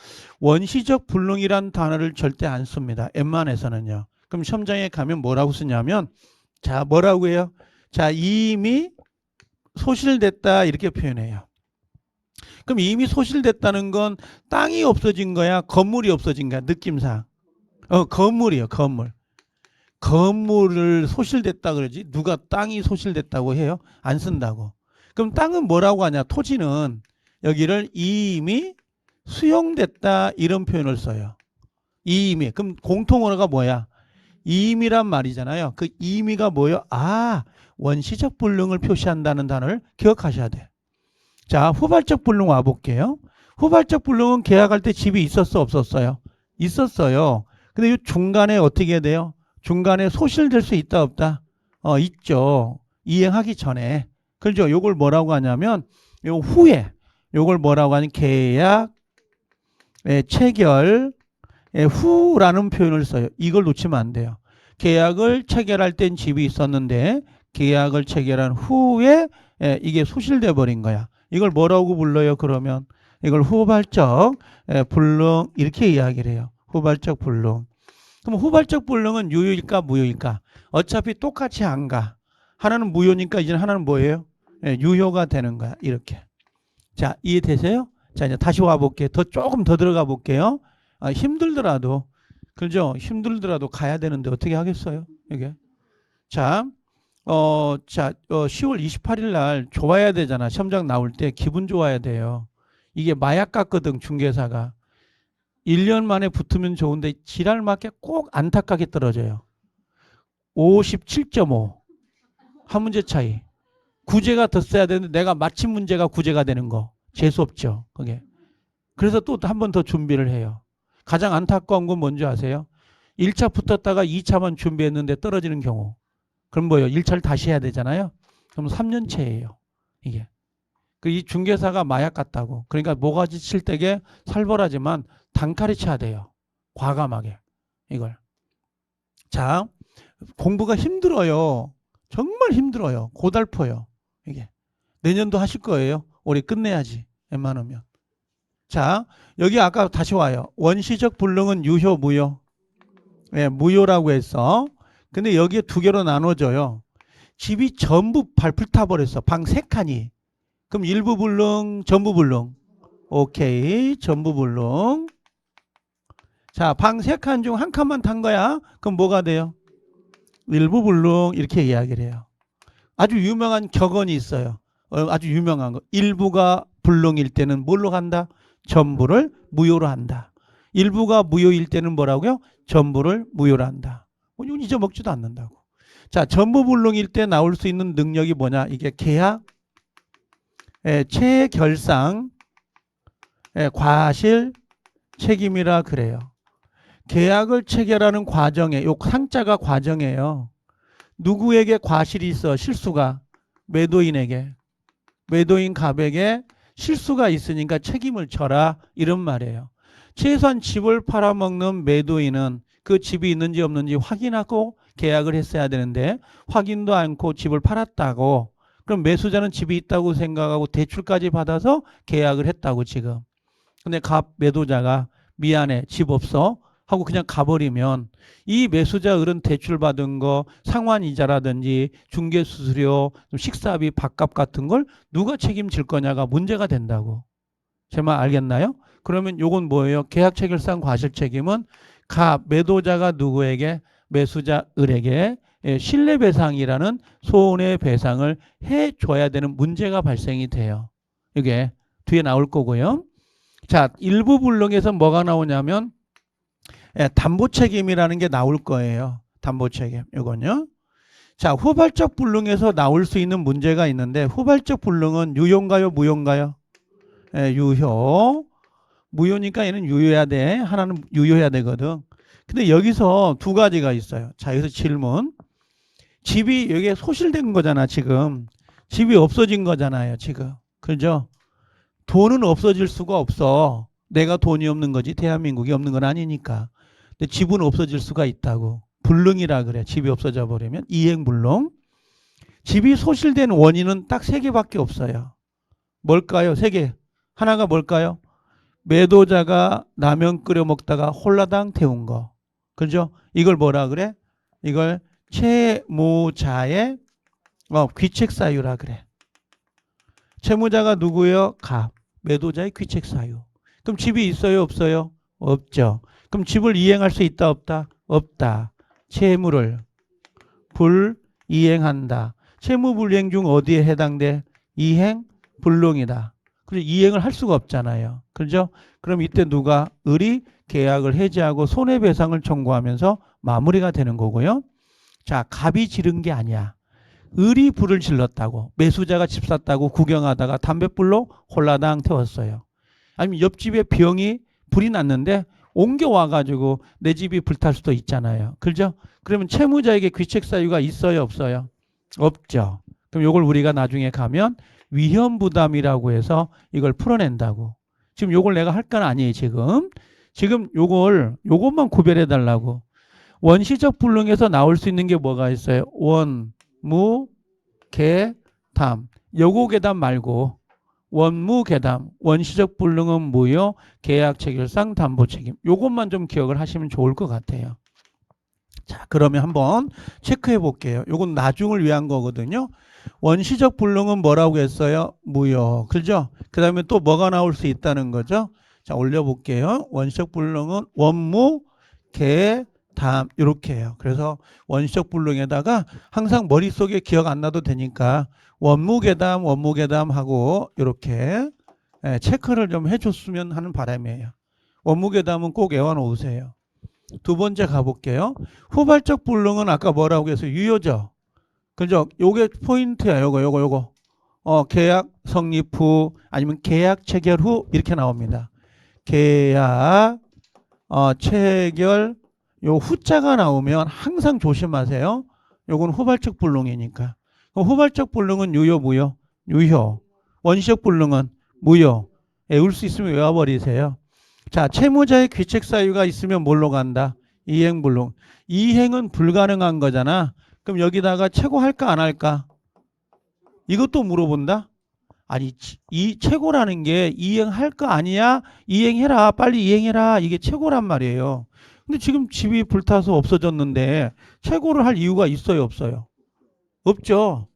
[SPEAKER 1] 원시적 불능이란 단어를 절대 안 씁니다. 웬만해서는요. 그럼 시험장에 가면 뭐라고 쓰냐면 자, 뭐라고 해요? 자, 이미 소실됐다 이렇게 표현해요. 그럼 이미 소실됐다는 건 땅이 없어진 거야? 건물이 없어진 거야? 느낌상. 건물이요, 건물. 건물을 소실됐다 그러지 누가 땅이 소실됐다고 해요? 안 쓴다고. 그럼 땅은 뭐라고 하냐? 토지는 여기를 이미 수용됐다 이런 표현을 써요. 이미. 그럼 공통어가 뭐야? 이미란 말이잖아요. 그 이미가 뭐예요? 원시적 불능을 표시한다는 단어를 기억하셔야 돼. 자, 후발적 불능 와볼게요. 후발적 불능은 계약할 때 집이 있었어 없었어요? 있었어요. 근데 이 중간에 어떻게 해야 돼요? 중간에 소실될 수 있다 없다? 있죠. 이행하기 전에. 그렇죠. 요걸 뭐라고 하냐면 요 후에 요걸 뭐라고 하냐면 계약 체결 후라는 표현을 써요. 이걸 놓치면 안 돼요. 계약을 체결할 땐 집이 있었는데 계약을 체결한 후에 이게 소실돼 버린 거야. 이걸 뭐라고 불러요? 그러면 이걸 후발적 불능 이렇게 이야기를 해요. 후발적 불능. 그럼 후발적 불능은 유효일까 무효일까? 어차피 똑같이 안 가. 하나는 무효니까 이제 하나는 뭐예요? 유효가 되는 거야. 이렇게. 자, 이해되세요? 자, 이제 다시 와볼게요. 조금 더 들어가 볼게요. 힘들더라도, 그죠? 힘들더라도 가야 되는데 어떻게 하겠어요? 이게. 자, 10월 28일 날 좋아야 되잖아. 시험장 나올 때 기분 좋아야 돼요. 이게 마약 같거든, 중개사가. 1년 만에 붙으면 좋은데 지랄 맞게 꼭 안타깝게 떨어져요. 57.5 한 문제 차이. 구제가 더 써야 되는데 내가 맞힌 문제가 구제가 되는 거 재수 없죠. 그게. 그래서 또 한 번 더 준비를 해요. 가장 안타까운 건 뭔지 아세요? 1차 붙었다가 2차만 준비했는데 떨어지는 경우. 그럼 뭐예요? 1차를 다시 해야 되잖아요. 그럼 3년째예요. 이게. 이 중개사가 마약 같다고. 그러니까 모가지 칠 때게 살벌하지만 단칼에 쳐야 돼요. 과감하게. 이걸. 자, 공부가 힘들어요. 정말 힘들어요. 고달퍼요. 이게. 내년도 하실 거예요. 올해 끝내야지. 웬만하면. 자, 여기 아까 다시 와요. 원시적 불능은 유효, 무효? 네, 무효라고 했어. 근데 여기에 두 개로 나눠져요. 집이 전부 불타 버렸어. 방 세 칸이. 그럼 일부 불능, 전부 불능. 오케이. 전부 불능. 자, 방 세 칸 중 한 칸만 탄 거야. 그럼 뭐가 돼요? 일부 불능 이렇게 이야기를 해요. 아주 유명한 격언이 있어요. 아주 유명한 거. 일부가 불능일 때는 뭘로 간다? 전부를 무효로 한다. 일부가 무효일 때는 뭐라고요? 전부를 무효로 한다. 이건 잊어먹지도 않는다고. 자, 전부 불능일 때 나올 수 있는 능력이 뭐냐? 이게 계약, 체결상, 과실, 책임이라 그래요. 계약을 체결하는 과정에 요 상자가 과정이에요. 누구에게 과실이 있어? 실수가 매도인에게. 매도인 갑에게 실수가 있으니까 책임을 져라 이런 말이에요. 최소한 집을 팔아먹는 매도인은 그 집이 있는지 없는지 확인하고 계약을 했어야 되는데 확인도 않고 집을 팔았다고. 그럼 매수자는 집이 있다고 생각하고 대출까지 받아서 계약을 했다고 지금. 근데 갑 매도자가 미안해 집 없어 하고 그냥 가버리면 이 매수자 을은 대출받은 거 상환이자라든지 중개수수료 식사비 밥값 같은 걸 누가 책임질 거냐가 문제가 된다고. 제 말 알겠나요? 그러면 요건 뭐예요? 계약 체결상 과실 책임은 갑 매도자가 누구에게? 매수자 을에게 신뢰배상이라는 손해배상을 해줘야 되는 문제가 발생이 돼요. 이게 뒤에 나올 거고요. 자, 일부 불능에서 뭐가 나오냐면 담보 책임이라는 게 나올 거예요. 담보 책임. 이건요. 자, 후발적 불능에서 나올 수 있는 문제가 있는데 후발적 불능은 유효인가요? 무효인가요? 유효. 무효니까 얘는 유효해야 돼. 하나는 유효해야 되거든. 근데 여기서 두 가지가 있어요. 자, 여기서 질문. 집이 여기에 소실된 거잖아, 지금. 집이 없어진 거잖아요, 지금. 그죠? 돈은 없어질 수가 없어. 내가 돈이 없는 거지. 대한민국이 없는 건 아니니까. 근데 집은 없어질 수가 있다고. 불능이라 그래. 집이 없어져 버리면. 이행불능. 집이 소실된 원인은 딱 세 개밖에 없어요. 뭘까요? 세 개. 하나가 뭘까요? 매도자가 라면 끓여 먹다가 홀라당 태운 거. 그죠? 이걸 뭐라 그래? 이걸 채무자의 귀책사유라 그래. 채무자가 누구예요? 갑. 매도자의 귀책사유. 그럼 집이 있어요? 없어요? 없죠. 그럼 집을 이행할 수 있다? 없다? 없다. 채무를 불이행한다. 채무불이행 중 어디에 해당돼? 이행 불능이다. 그래서 이행을 할 수가 없잖아요. 그렇죠? 그럼 이때 누가? 을이 계약을 해지하고 손해배상을 청구하면서 마무리가 되는 거고요. 자, 갑이 지른 게 아니야. 을이 불을 질렀다고. 매수자가 집 샀다고 구경하다가 담뱃불로 홀라당 태웠어요. 아니면 옆집에 병이 불이 났는데 옮겨와가지고 내 집이 불탈 수도 있잖아요. 그렇죠? 그러면 채무자에게 귀책사유가 있어요? 없어요? 없죠. 그럼 이걸 우리가 나중에 가면 위험부담이라고 해서 이걸 풀어낸다고. 지금 요걸 내가 할 건 아니에요, 지금. 지금 요것만 구별해 달라고. 원시적 불능에서 나올 수 있는 게 뭐가 있어요? 원, 무, 개, 담. 요거 계담 말고 원무 계담. 원시적 불능은 무효, 계약 체결상 담보 책임. 요것만 좀 기억을 하시면 좋을 것 같아요. 자, 그러면 한번 체크해 볼게요. 요건 나중을 위한 거거든요. 원시적 불능은 뭐라고 했어요? 무효. 그죠? 그 다음에 또 뭐가 나올 수 있다는 거죠? 자, 올려볼게요. 원시적 불능은 원무, 개, 담 이렇게 해요. 그래서 원시적 불능에다가 항상 머릿속에 기억 안 나도 되니까 원무계담, 원무계담 하고 이렇게 체크를 좀 해줬으면 하는 바람이에요. 원무계담은 꼭 외워놓으세요. 두 번째 가볼게요. 후발적 불능은 아까 뭐라고 해서 유효죠. 그죠? 요게 포인트야. 요거. 계약 성립 후 아니면 계약 체결 후 이렇게 나옵니다. 계약 체결 요 후자가 나오면 항상 조심하세요. 요건 후발적 불능이니까. 후발적 불능은 유효 무효? 유효. 원시적 불능은 무효. 외울 수 있으면 외워버리세요. 자, 채무자의 귀책 사유가 있으면 뭘로 간다? 이행불능. 이행은 불가능한 거잖아. 그럼 여기다가 최고할까 안 할까? 이것도 물어본다? 아니, 이 최고라는 게 이행할 거 아니야? 이행해라. 빨리 이행해라. 이게 최고란 말이에요. 근데 지금 집이 불타서 없어졌는데 최고를 할 이유가 있어요, 없어요? 없죠.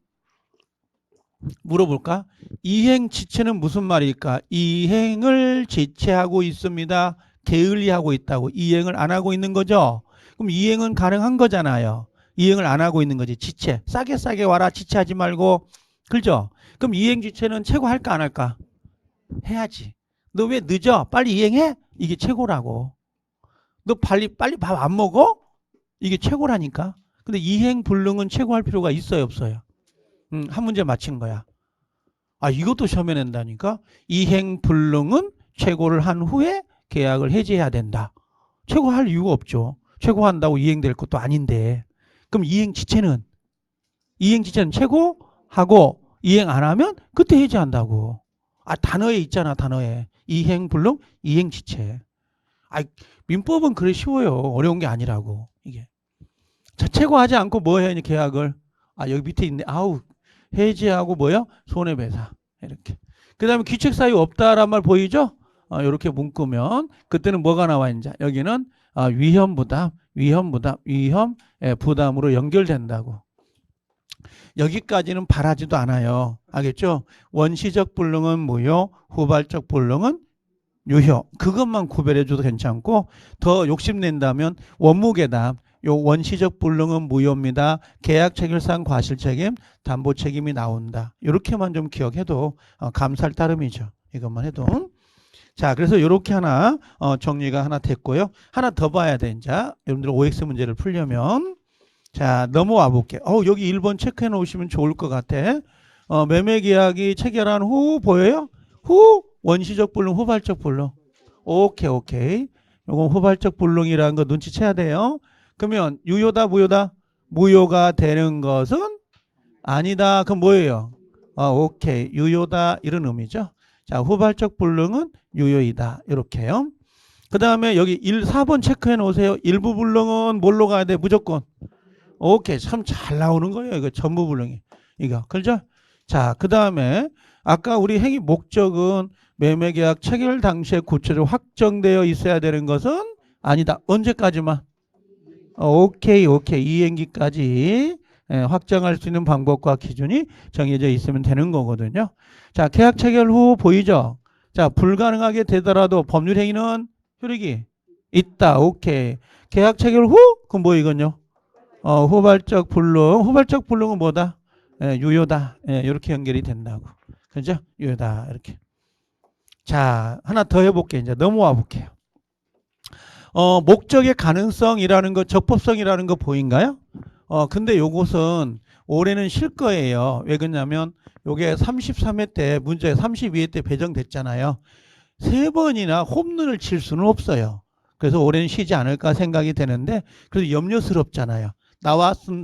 [SPEAKER 1] 물어볼까? 이행 지체는 무슨 말일까? 이행을 지체하고 있습니다. 게을리하고 있다고. 이행을 안 하고 있는 거죠. 그럼 이행은 가능한 거잖아요. 이행을 안 하고 있는 거지. 지체. 싸게 싸게 와라. 지체하지 말고. 그죠? 그럼 이행 지체는 최고 할까 안 할까? 해야지. 너 왜 늦어? 빨리 이행해? 이게 최고라고. 너 빨리 밥 안 먹어? 이게 최고라니까. 근데 이행 불능은 최고할 필요가 있어요, 없어요? 한 문제 맞힌 거야. 아, 이것도 시험에 낸다니까. 이행 불능은 최고를 한 후에 계약을 해지해야 된다. 최고할 이유가 없죠. 최고한다고 이행될 것도 아닌데. 그럼 이행 지체는 최고하고 이행 안 하면 그때 해지한다고. 아, 단어에 있잖아, 단어에. 이행 불능, 이행 지체. 아, 민법은 그래 쉬워요. 어려운 게 아니라고. 이게. 자, 최고하지 않고 뭐 해야 계약을? 아, 여기 밑에 있네. 아우, 해지하고 뭐요? 손해배상. 이렇게. 그 다음에 귀책사유 없다란 말 보이죠? 이렇게 묶으면 그때는 뭐가 나와 이제 여기는 위험 부담으로 연결된다고. 여기까지는 바라지도 않아요. 알겠죠? 원시적 불능은 무효, 후발적 불능은 유효. 그것만 구별해줘도 괜찮고 더 욕심낸다면 원무계담. 요 원시적 불능은 무효입니다. 계약 체결상 과실책임, 담보책임이 나온다. 이렇게만 좀 기억해도 감사할 따름이죠. 이것만 해도. 자, 그래서 이렇게 하나 정리가 하나 됐고요. 하나 더 봐야 돼. 이제 여러분들 OX 문제를 풀려면 자, 넘어와 볼게요. 여기 1번 체크해 놓으시면 좋을 것 같아. 매매계약이 체결한 후 보여요? 후 원시적 불능, 후발적 불능. 오케이. 요건 후발적 불능이라는 거 눈치채야 돼요. 그러면 유효다, 무효다? 무효가 되는 것은 아니다. 그럼 뭐예요? 오케이. 유효다 이런 의미죠. 자, 후발적 불능은 유효이다. 이렇게요. 그 다음에 여기 4번 체크해 놓으세요. 일부 불능은 뭘로 가야 돼? 무조건. 오케이. 참 잘 나오는 거예요. 이거 전부 불능이. 이거. 그렇죠? 자, 그 다음에 아까 우리 행위 목적은 매매계약 체결 당시에 구체적으로 확정되어 있어야 되는 것은 아니다. 언제까지만? 오케이. 이행기까지 확정할 수 있는 방법과 기준이 정해져 있으면 되는 거거든요. 자, 계약 체결 후 보이죠? 자, 불가능하게 되더라도 법률 행위는 효력이 있다. 오케이. 계약 체결 후? 그럼 뭐 이건요? 후발적 불능은 뭐다? 유효다. 이렇게 연결이 된다고. 그죠? 유효다. 이렇게. 자, 하나 더 해볼게요. 이제 넘어와 볼게요. 목적의 가능성이라는 거, 적법성이라는 거 보인가요? 근데 요것은 올해는 쉴 거예요. 왜 그러냐면 요게 33회 때 문제 32회 때 배정됐잖아요. 3번이나 홈런을 칠 수는 없어요. 그래서 올해는 쉬지 않을까 생각이 되는데 그래서 염려스럽잖아요.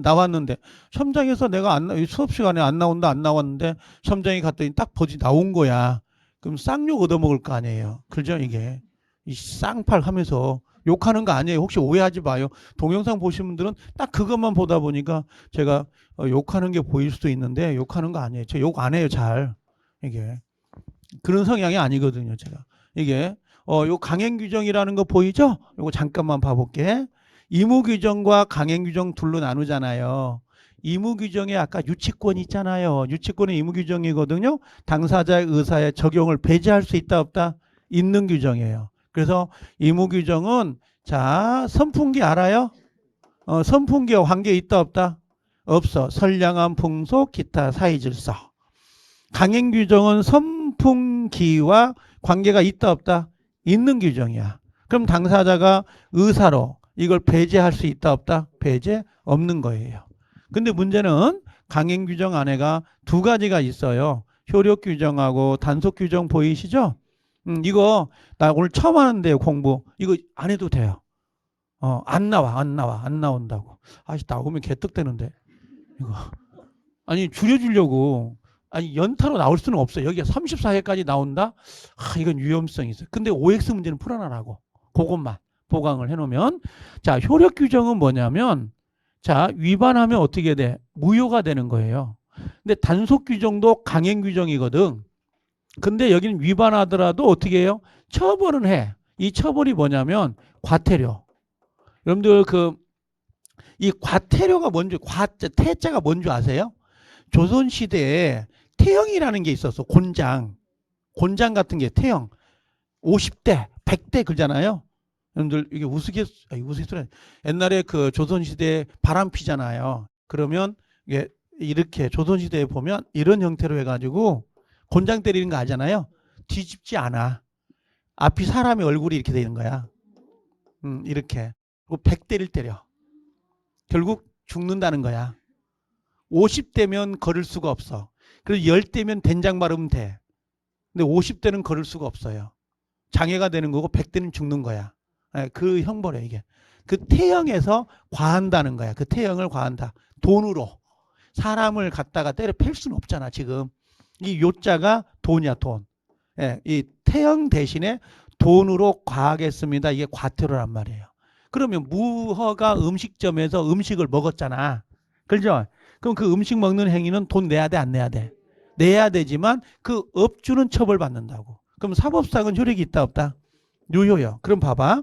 [SPEAKER 1] 나왔는데 시험장에서 내가 수업 시간에 안 나왔는데 시험장에 갔더니 딱 보지 나온 거야. 그럼 쌍욕 얻어먹을 거 아니에요. 그죠? 이게 이 쌍팔 하면서 욕하는 거 아니에요. 혹시 오해하지 마요. 동영상 보신 분들은 딱 그것만 보다 보니까 제가 욕하는 게 보일 수도 있는데 욕하는 거 아니에요. 저 욕 안 해요. 잘. 이게 그런 성향이 아니거든요. 제가 이게 요 강행규정이라는 거 보이죠? 요거 잠깐만 봐볼게. 의무규정과 강행규정 둘로 나누잖아요. 의무규정에 아까 유치권 있잖아요. 유치권은 의무규정이거든요. 당사자의 의사에 적용을 배제할 수 있다 없다? 있는 규정이에요. 그래서 의무규정은 자 선풍기 알아요? 선풍기와 관계 있다 없다? 없어. 선량한 풍속 기타 사회질서. 강행규정은 선풍기와 관계가 있다 없다? 있는 규정이야. 그럼 당사자가 의사로 이걸 배제할 수 있다 없다? 배제 없는 거예요. 근데 문제는 강행규정 안에가 두 가지가 있어요. 효력규정하고 단속규정 보이시죠? 이거 나 오늘 처음 하는데요. 공부. 이거 안 해도 돼요. 안 나온다고. 아씨 나오면 개떡되는데 이거. 아니 줄여주려고. 아니 연타로 나올 수는 없어요. 여기가 34회까지 나온다? 이건 위험성이 있어요. 근데 OX 문제는 풀어놔라고. 그것만 보강을 해놓으면 자 효력 규정은 뭐냐면 자 위반하면 어떻게 돼? 무효가 되는 거예요. 근데 단속 규정도 강행 규정이거든. 근데 여기는 위반하더라도 어떻게 해요? 처벌은 해. 이 처벌이 뭐냐면 과태료. 여러분들 이 과태료가 뭔지, 태자가 뭔지 아세요? 조선시대에 태형이라는 게 있었어. 곤장. 곤장 같은 게 태형. 50대, 100대 그러잖아요. 여러분들 이게 우스갯소리. 옛날에 그 조선시대에 바람 피잖아요. 그러면 이게 이렇게 조선시대에 보면 이런 형태로 해가지고 곤장 때리는 거 알잖아요. 뒤집지 않아. 앞이 사람의 얼굴이 이렇게 되는 거야. 이렇게. 그리고 100대를 때려. 결국 죽는다는 거야. 50대면 걸을 수가 없어. 그래서 10대면 된장 바르면 돼. 근데 50대는 걸을 수가 없어요. 장애가 되는 거고 100대는 죽는 거야. 그 형벌이야 이게. 그 태형에서 과한다는 거야. 그 태형을 과한다. 돈으로. 사람을 갖다가 때려 팰 수는 없잖아 지금. 이 요자가 돈이야 돈. 이 태형 대신에 돈으로 과하겠습니다. 이게 과태료란 말이에요. 그러면 무허가 음식점에서 음식을 먹었잖아. 그렇죠? 그럼 그 음식 먹는 행위는 돈 내야 돼, 안 내야 돼? 내야 되지만 그 업주는 처벌받는다고. 그럼 사법상은 효력이 있다, 없다? 유효요. 그럼 봐봐.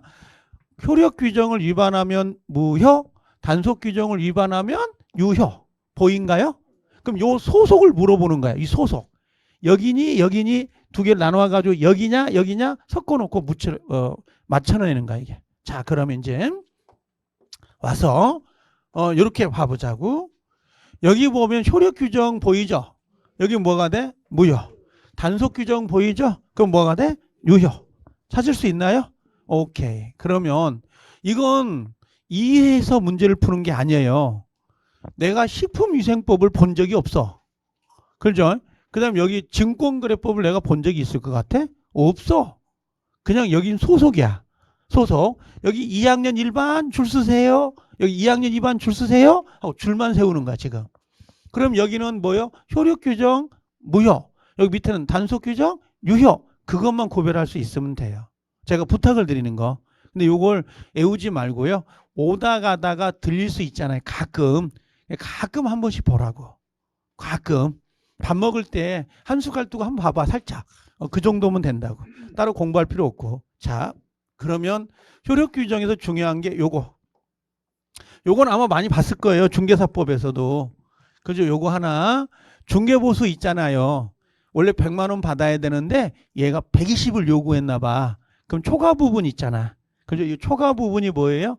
[SPEAKER 1] 효력 규정을 위반하면 무효, 단속 규정을 위반하면 유효. 보인가요? 그럼 요 소속을 물어보는 거야. 이 소속. 여기니, 여기니 두 개를 나눠가지고 여기냐, 여기냐 섞어놓고 맞춰내는 거야, 이게. 자, 그러면 이제 와서 이렇게 봐보자고. 여기 보면 효력 규정 보이죠? 여기 뭐가 돼? 무효. 단속 규정 보이죠? 그럼 뭐가 돼? 유효. 찾을 수 있나요? 오케이. 그러면 이건 이해해서 문제를 푸는 게 아니에요. 내가 식품위생법을 본 적이 없어. 그렇죠? 그 다음 여기 증권거래법을 내가 본 적이 있을 것 같아? 없어. 그냥 여긴 소속이야. 소속. 여기 2학년 1반 줄 서세요. 여기 2학년 2반 줄 서세요. 하고 줄만 세우는 거야 지금. 그럼 여기는 뭐요? 효력 규정 무효. 여기 밑에는 단속 규정 유효. 그것만 구별할 수 있으면 돼요. 제가 부탁을 드리는 거. 근데 요걸 애우지 말고요. 오다 가다가 들릴 수 있잖아요. 가끔 한 번씩 보라고. 가끔 밥 먹을 때 한 숟갈 두고 한번 봐봐 살짝. 그 정도면 된다고. 따로 공부할 필요 없고. 자, 그러면 효력 규정에서 중요한 게 요거. 요건 아마 많이 봤을 거예요. 중개사법에서도. 그죠? 요거 하나. 중개보수 있잖아요. 원래 100만 원 받아야 되는데 얘가 120을 요구했나 봐. 그럼 초과 부분 있잖아. 그죠? 이 초과 부분이 뭐예요?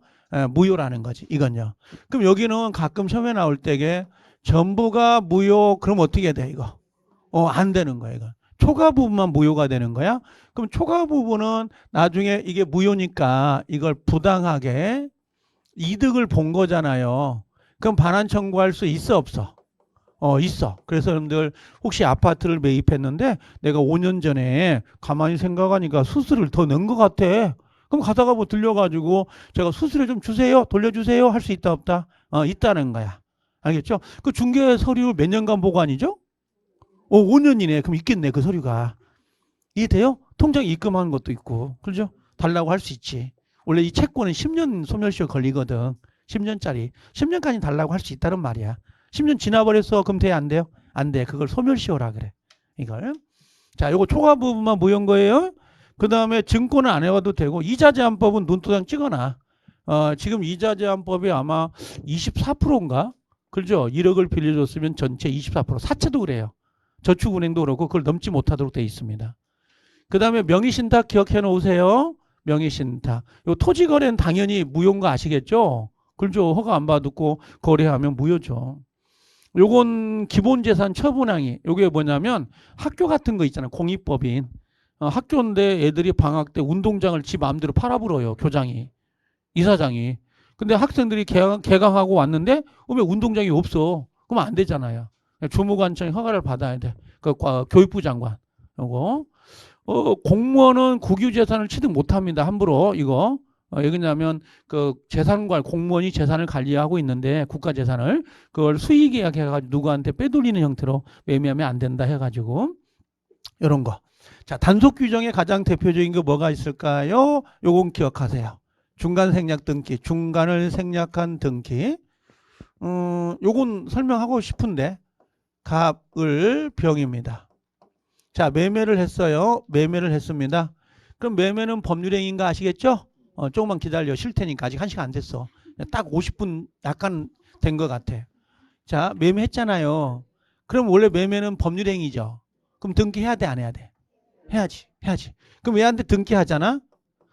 [SPEAKER 1] 무효라는 거지. 이건요. 그럼 여기는 가끔 시험에 나올 때게 전부가 무효. 그럼 어떻게 돼 이거? 안 되는 거야 이거. 초과 부분만 무효가 되는 거야. 그럼 초과 부분은 나중에 이게 무효니까 이걸 부당하게 이득을 본 거잖아요. 그럼 반환 청구할 수 있어 없어? 있어. 그래서 여러분들 혹시 아파트를 매입했는데 내가 5년 전에 가만히 생각하니까 수수료를 더 낸 것 같아. 그럼 가다가 뭐 들려가지고 제가 수수료 좀 주세요. 돌려주세요. 할 수 있다 없다? 있다는 거야. 알겠죠? 그 중개 서류 몇 년간 보관이죠? 5년이네. 그럼 있겠네 그 서류가. 이해돼요? 통장에 입금하는 것도 있고. 그죠? 달라고 할 수 있지. 원래 이 채권은 10년 소멸시효 걸리거든. 10년짜리. 10년까지 달라고 할 수 있다는 말이야. 10년 지나버렸어. 그럼 돼? 안 돼요? 안 돼. 그걸 소멸시효라 그래. 이걸. 자, 요거 초과 부분만 무효인 거예요. 그 다음에 증권은 안 해와도 되고, 이자 제한법은 눈도장 찍어놔. 지금 이자 제한법이 아마 24%인가? 그죠? 1억을 빌려줬으면 전체 24%. 사채도 그래요. 저축은행도 그렇고, 그걸 넘지 못하도록 돼 있습니다. 그 다음에 명의신탁 기억해 놓으세요. 명의신탁. 요 토지거래는 당연히 무효인 거 아시겠죠? 그죠? 허가 안 받고 거래하면 무효죠. 요건 기본재산 처분항이. 요게 뭐냐면 학교 같은 거 있잖아요. 공익법인. 학교인데 애들이 방학 때 운동장을 지 마음대로 팔아버려요. 교장이. 이사장이. 근데 학생들이 개강하고 왔는데 왜 운동장이 없어. 그럼 안 되잖아요. 주무관청이 허가를 받아야 돼. 그 교육부 장관. 요거. 공무원은 국유재산을 취득 못합니다. 함부로 이거. 왜 그러냐면 그 재산관 공무원이 재산을 관리하고 있는데 국가 재산을 그걸 수의계약 해가지고 누구한테 빼돌리는 형태로 매매하면 안 된다 해가지고 이런 거. 자, 단속 규정의 가장 대표적인 게 뭐가 있을까요? 요건 기억하세요. 중간 생략 등기, 중간을 생략한 등기. 요건 설명하고 싶은데 갑을 병입니다. 자, 매매를 했어요. 매매를 했습니다. 그럼 매매는 법률행위인가 아시겠죠? 조금만 기다려. 쉴 테니까. 아직 1시간 안 됐어. 딱 50분 약간 된 것 같아. 자, 매매했잖아요. 그럼 원래 매매는 법률행위죠. 그럼 등기해야 돼, 안 해야 돼? 해야지. 해야지. 그럼 얘한테 등기하잖아?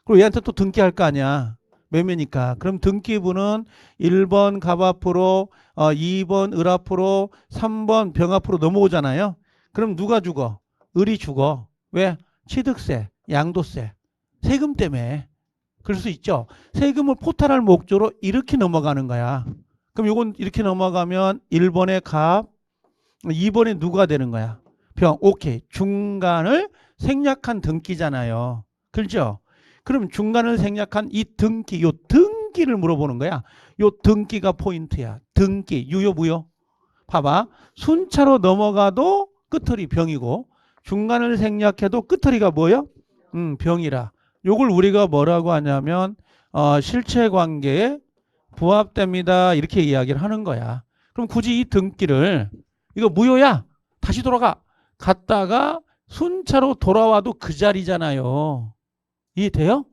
[SPEAKER 1] 그리고 얘한테 또 등기할 거 아니야. 매매니까. 그럼 등기부는 1번 갑 앞으로, 2번 을 앞으로, 3번 병 앞으로 넘어오잖아요. 그럼 누가 죽어? 을이 죽어. 왜? 취득세, 양도세, 세금 때문에. 그럴 수 있죠. 세금을 포탈할 목적으로 이렇게 넘어가는 거야. 그럼 이건 이렇게 넘어가면 1번의 갑, 2번에 누가 되는 거야? 병. 오케이. 중간을 생략한 등기잖아요. 그렇죠? 그럼 중간을 생략한 이 등기, 요 등기를 물어보는 거야. 요 등기가 포인트야. 등기, 유효, 무효. 봐봐. 순차로 넘어가도 끝털이 병이고 중간을 생략해도 끝털이가 뭐요? 병이라. 요걸 우리가 뭐라고 하냐면 실체관계에 부합됩니다. 이렇게 이야기를 하는 거야. 그럼 굳이 이 등기를 이거 무효야. 다시 돌아가. 갔다가 순차로 돌아와도 그 자리잖아요. 이해돼요?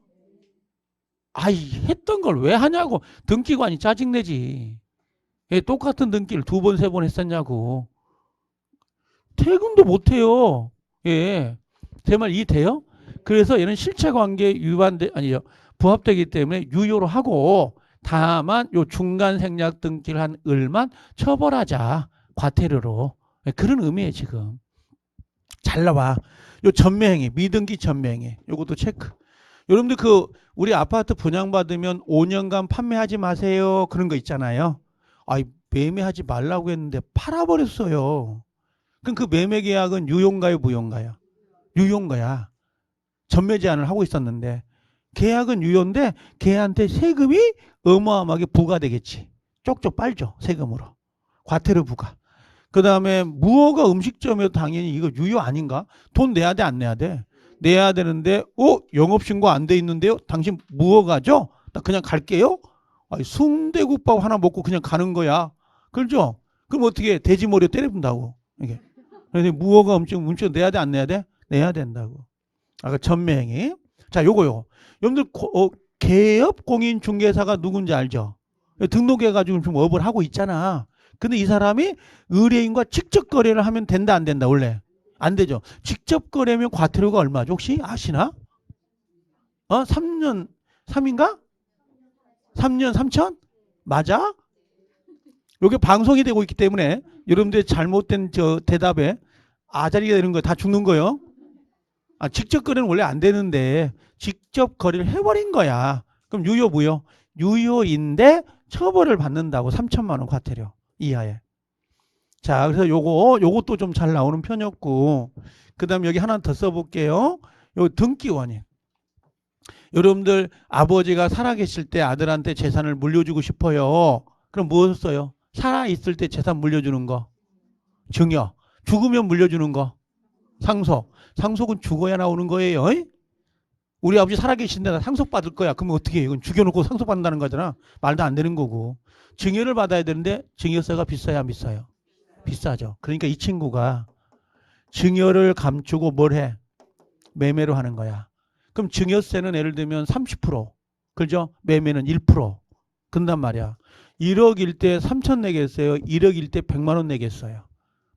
[SPEAKER 1] 아이, 했던 걸 왜 하냐고. 등기관이 짜증내지. 예, 똑같은 등기를 2번, 3번 했었냐고. 퇴근도 못해요. 예. 제 말 이해돼요? 그래서 얘는 실체관계에 아니요. 부합되기 때문에 유효로 하고 다만 요 중간 생략 등기를 한 을만 처벌하자. 과태료로. 예, 그런 의미예요, 지금. 잘 나와. 요 전매행위, 미등기 전매행위. 요것도 체크. 여러분들 우리 아파트 분양받으면 5년간 판매하지 마세요. 그런 거 있잖아요. 아이, 매매하지 말라고 했는데 팔아버렸어요. 그럼 그 매매 계약은 유효인가요, 무효인가요? 유효인 거야. 전매 제한을 하고 있었는데 계약은 유효인데 걔한테 세금이 어마어마하게 부과되겠지. 쪽쪽 빨죠. 세금으로. 과태료 부과. 그 다음에 무허가 음식점에도 당연히 이거 유효 아닌가? 돈 내야 돼, 안 내야 돼? 내야 되는데 영업신고 안 돼 있는데요? 당신 무허가죠? 나 그냥 갈게요? 아니, 순대국밥 하나 먹고 그냥 가는 거야. 그렇죠? 그럼 어떻게 해? 돼지머리에 때려본다고. 이게. 그래서 무허가 음식 내야 돼, 안 내야 돼? 내야 된다고. 아까 전매행위. 자, 요거요. 여러분들 개업공인중개사가 누군지 알죠? 등록해가지고 지금 업을 하고 있잖아. 근데 이 사람이 의뢰인과 직접 거래를 하면 된다, 안 된다, 원래? 안 되죠. 직접 거래면 과태료가 얼마죠? 혹시 아시나? 3년, 3인가? 3년 3천? 맞아? 요게 방송이 되고 있기 때문에 여러분들의 잘못된 대답에 아자리가 되는 거 다 죽는 거요. 직접 거래는 원래 안 되는데 직접 거래를 해버린 거야. 그럼 유효 무효? 유효인데 처벌을 받는다고. 3천만 원 과태료 이하에. 자, 그래서 요것도 좀 잘 나오는 편이었고, 그 다음 여기 하나 더 써볼게요. 요 등기원인. 여러분들 아버지가 살아계실 때 아들한테 재산을 물려주고 싶어요. 그럼 무엇을 써요? 살아있을 때 재산 물려주는 거. 증여. 죽으면 물려주는 거. 상속. 상속은 죽어야 나오는 거예요. 우리 아버지 살아계신데 나 상속 받을 거야. 그러면 어떻게 해? 이건 죽여놓고 상속 받는다는 거잖아. 말도 안 되는 거고. 증여를 받아야 되는데 증여세가 비싸야 안 비싸요? 비싸죠. 그러니까 이 친구가 증여를 감추고 뭘 해? 매매로 하는 거야. 그럼 증여세는 예를 들면 30%. 그죠? 매매는 1%. 그런단 말이야. 1억일 때 3천 내겠어요? 1억일 때 100만 원 내겠어요?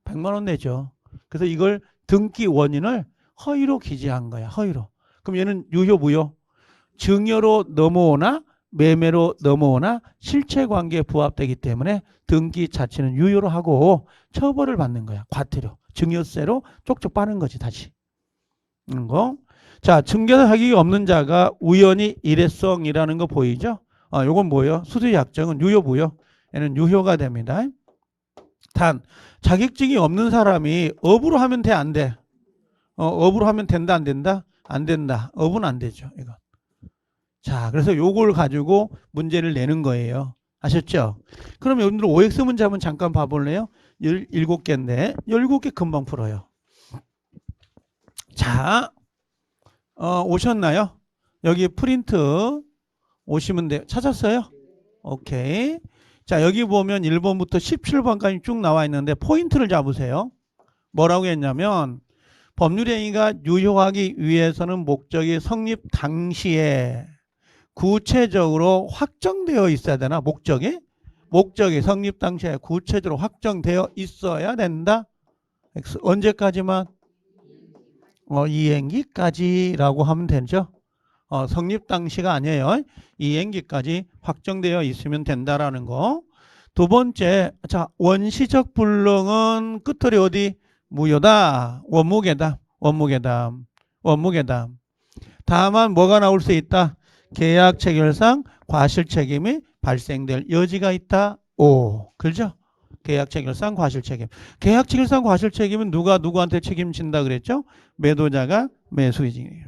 [SPEAKER 1] 100만 원 내죠. 그래서 이걸 등기 원인을 허위로 기재한 거야. 허위로. 그럼 얘는 유효 무효? 증여로 넘어오나 매매로 넘어오나 실체관계에 부합되기 때문에 등기 자체는 유효로 하고 처벌을 받는 거야. 과태료. 증여세로 쪽쪽 빠는 거지 다시. 거. 자, 증여세 자격이 없는 자가 우연히 일회성이라는 거 보이죠? 요건 뭐예요? 수수 약정은 유효 무효? 얘는 유효가 됩니다. 단 자격증이 없는 사람이 업으로 하면 돼, 안 돼? 업으로 하면 된다, 안 된다? 안 된다. 업은 안 되죠. 이거. 자, 그래서 요걸 가지고 문제를 내는 거예요. 아셨죠? 그럼 여러분들 OX 문제 한번 잠깐 봐볼래요? 17개인데 17개 금방 풀어요. 자, 오셨나요? 여기 프린트 오시면 돼요. 찾았어요? 오케이. 자, 여기 보면 1번부터 17번까지 쭉 나와 있는데 포인트를 잡으세요. 뭐라고 했냐면 법률행위가 유효하기 위해서는 목적이 성립 당시에 구체적으로 확정되어 있어야 되나? 목적이 성립 당시에 구체적으로 확정되어 있어야 된다. X 언제까지만? 이행기까지라고 하면 되죠. 성립 당시가 아니에요. 이행기까지 확정되어 있으면 된다라는 거. 두 번째, 자, 원시적 불능은 끝털이 어디? 무효다. 원무계담. 다만 뭐가 나올 수 있다? 계약 체결상 과실 책임이 발생될 여지가 있다. 오, 그렇죠? 계약 체결상 과실 책임. 계약 체결상 과실 책임은 누가 누구한테 책임진다 그랬죠? 매도자가 매수이직이에요.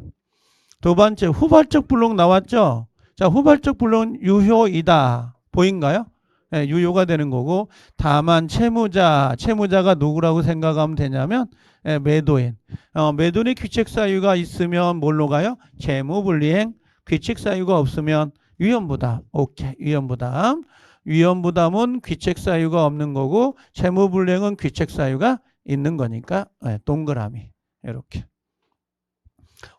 [SPEAKER 1] 두 번째, 후발적 불능 나왔죠? 자, 후발적 불능은 유효이다. 보인가요? 네, 유효가 되는 거고, 다만 채무자가 누구라고 생각하면 되냐면 매도인. 매도인의 귀책 사유가 있으면 뭘로 가요? 채무불이행. 귀책 사유가 없으면 위험부담. 오케이, 위험부담. 위험부담은 귀책 사유가 없는 거고 채무불이행은 귀책 사유가 있는 거니까 동그라미 이렇게.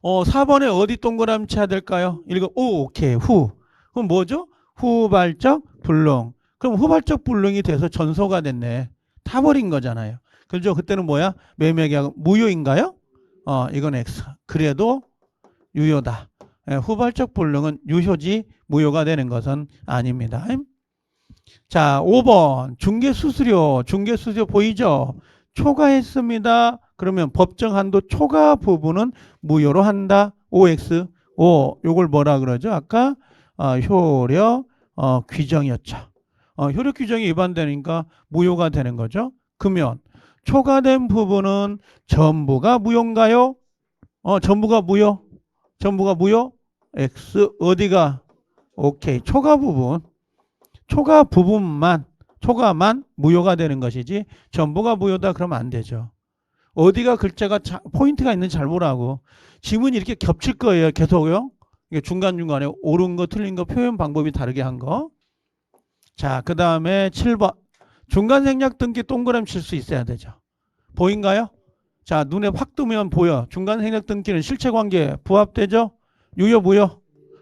[SPEAKER 1] 4번에 어디 동그라미 쳐야 될까요? 오케이. 그럼 뭐죠? 후발적 불능. 그럼 후발적 불능이 돼서 전소가 됐네. 타버린 거잖아요. 그죠? 그때는 뭐야? 매매계약 무효인가요? 이건 X. 그래도 유효다. 후발적 불능은 유효지 무효가 되는 것은 아닙니다. 자, 5번 중개수수료 보이죠? 초과했습니다. 그러면 법정 한도 초과 부분은 무효로 한다. OX. 요걸 뭐라 그러죠? 아까 효력 규정이었죠. 효력 규정이 위반되니까 무효가 되는 거죠. 그러면 초과된 부분은 전부가 무효인가요? 전부가 무효. X 어디가? 오케이. 초과만 무효가 되는 것이지 전부가 무효다 그러면 안 되죠. 어디가 글자가 포인트가 있는지 잘 보라고. 지문이 이렇게 겹칠 거예요. 계속요. 이게 중간중간에 옳은 거 틀린 거 표현 방법이 다르게 한 거. 자, 그 다음에 7번. 중간 생략 등기 동그라미 칠 수 있어야 되죠. 보인가요? 자, 눈에 확 뜨면 보여. 중간 생략 등기는 실체관계 부합되죠? 유효 무효?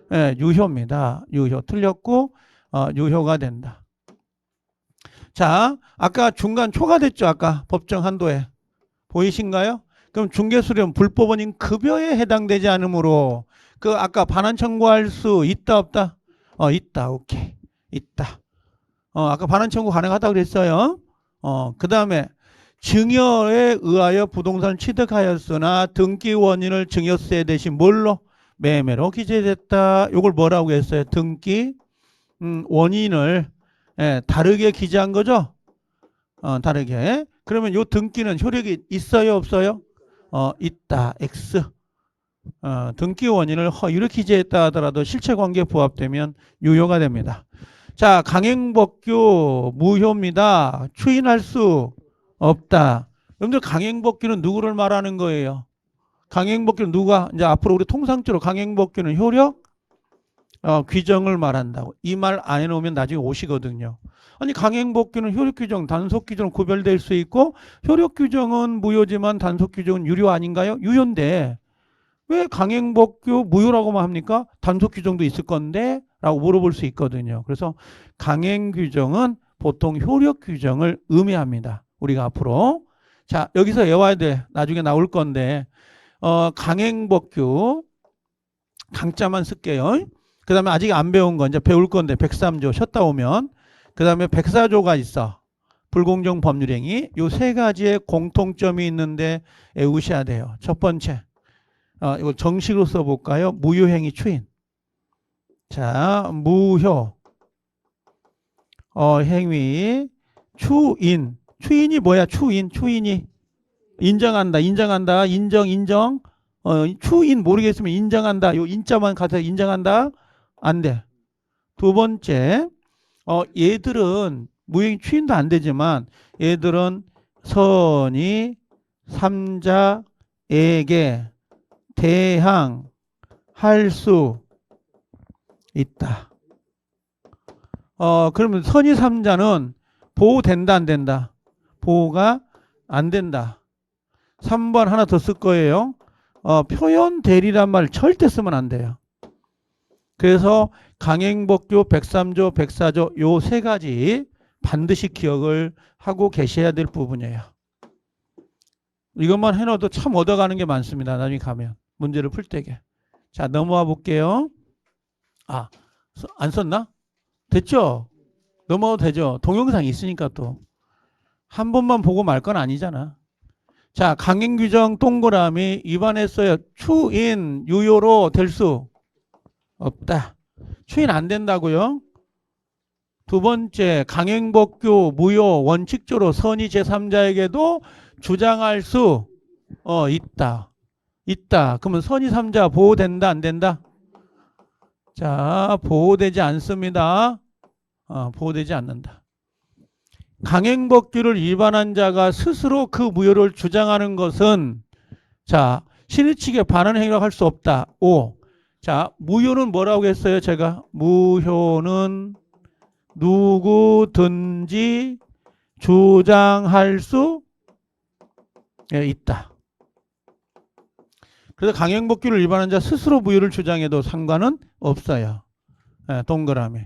[SPEAKER 1] 네, 유효입니다. 유효 틀렸고 유효가 된다. 자, 아까 중간 초과됐죠? 아까 법정 한도에. 보이신가요? 그럼 중개수령 불법원인 급여에 해당되지 않으므로 그 아까 반환 청구할 수 있다 없다? 있다. 오케이. 있다. 아까 반환 청구 가능하다고 그랬어요. 그 다음에 증여에 의하여 부동산을 취득하였으나 등기 원인을 증여세 대신 뭘로? 매매로 기재됐다. 이걸 뭐라고 했어요? 등기 원인을 다르게 기재한 거죠? 다르게. 그러면 요 등기는 효력이 있어요, 없어요? 있다. X. 등기 원인을 허위로 기재했다 하더라도 실체관계에 부합되면 유효가 됩니다. 자, 강행법규 무효입니다. 추인할 수 없다. 여러분들 강행법규는 누구를 말하는 거예요? 강행법규는 누가? 이제 앞으로 우리 통상적으로 강행법규는 효력 규정을 말한다고. 이 말 안 해놓으면 나중에 오시거든요. 아니 강행법규는 효력규정, 단속규정 구별될 수 있고 효력규정은 무효지만 단속규정은 유효 아닌가요? 유효인데 왜 강행법규 무효라고만 합니까? 단속규정도 있을 건데 라고 물어볼 수 있거든요. 그래서 강행규정은 보통 효력규정을 의미합니다. 우리가 앞으로. 자, 여기서 외워야 돼. 나중에 나올 건데 강행법규 강자만 쓸게요. 그 다음에 아직 안 배운 거 이제 배울 건데 103조 쉬었다 오면 그 다음에 104조가 있어. 불공정 법률행위. 요 세 가지의 공통점이 있는데 외우셔야 돼요. 첫 번째 이거 정식으로 써볼까요? 무효행위 추인. 자, 무효 행위 추인. 추인이 뭐야? 추인이 인정한다. 인정. 추인 모르겠으면 인정한다. 요 인자만 가서 인정한다. 안 돼. 두 번째, 얘들은 무효행위 추인도 안 되지만 얘들은 선이 3자에게 대항할 수 있다. 그러면 선의 3자는 보호된다 안 된다? 보호가 안 된다. 3번 하나 더 쓸 거예요. 표현 대리란 말 절대 쓰면 안 돼요. 그래서 강행법규 103조, 104조 요 세 가지 반드시 기억을 하고 계셔야 될 부분이에요. 이것만 해놔도 참 얻어가는 게 많습니다. 나중에 가면 문제를 풀 때게. 자, 넘어와 볼게요. 안 썼나? 됐죠? 넘어가도 되죠? 동영상이 있으니까 또. 한 번만 보고 말 건 아니잖아. 자, 강행규정 동그라미 위반했어요. 추인, 유효로 될 수 없다. 추인 안 된다고요? 두 번째, 강행법규 무효 원칙조로 선의 제3자에게도 주장할 수 있다. 있다. 그러면 선의 3자 보호된다 안 된다? 자, 보호되지 않습니다. 보호되지 않는다. 강행법규를 위반한 자가 스스로 그 무효를 주장하는 것은 자, 신의 측에 반하는 행위라고 할 수 없다. 5. 자, 무효는 뭐라고 했어요? 제가 무효는 누구든지 주장할 수 있다. 그래서 강행법규를 위반한 자 스스로 무효를 주장해도 상관은 없어요. 동그라미.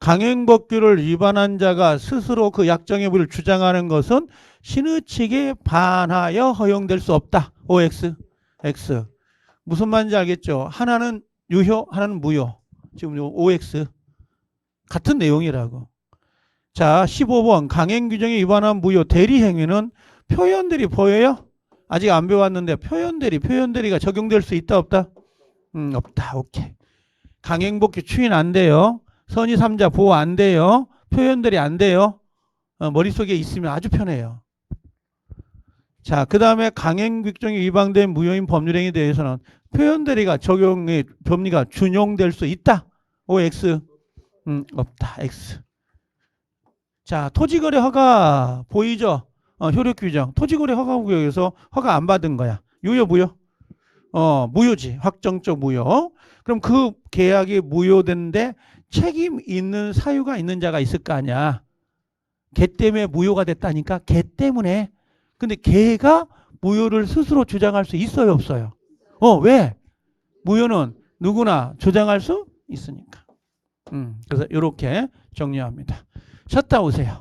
[SPEAKER 1] 강행법규를 위반한 자가 스스로 그 약정의 무효를 주장하는 것은 신의 측에 반하여 허용될 수 없다. OX. X. 무슨 말인지 알겠죠? 하나는 유효, 하나는 무효. 지금 OX. 같은 내용이라고. 자, 15번 강행규정에 위반한 무효 대리행위는 표현들이 보여요? 아직 안 배웠는데 표현대리가 적용될 수 있다 없다? 없다. 오케이. 강행법규 추인 안 돼요. 선의 3자 보호 안 돼요. 표현들이 안 돼요. 머릿속에 있으면 아주 편해요. 자, 그 다음에 강행규정에 위반된 무효인 법률행위에 대해서는 표현대리가 적용의 법리가 준용될 수 있다. OX. 없다. X. 자, 토지거래 허가 보이죠? 효력규정. 토지거래 허가구역에서 허가 안 받은 거야. 유효 무효? 무효지. 확정적 무효. 그럼 그 계약이 무효된데 책임 있는 사유가 있는 자가 있을 거 아니야. 걔 때문에 무효가 됐다니까. 걔 때문에. 근데 걔가 무효를 스스로 주장할 수 있어요 없어요? 왜? 무효는 누구나 주장할 수 있으니까. 그래서 이렇게 정리합니다. 쉬었다 오세요.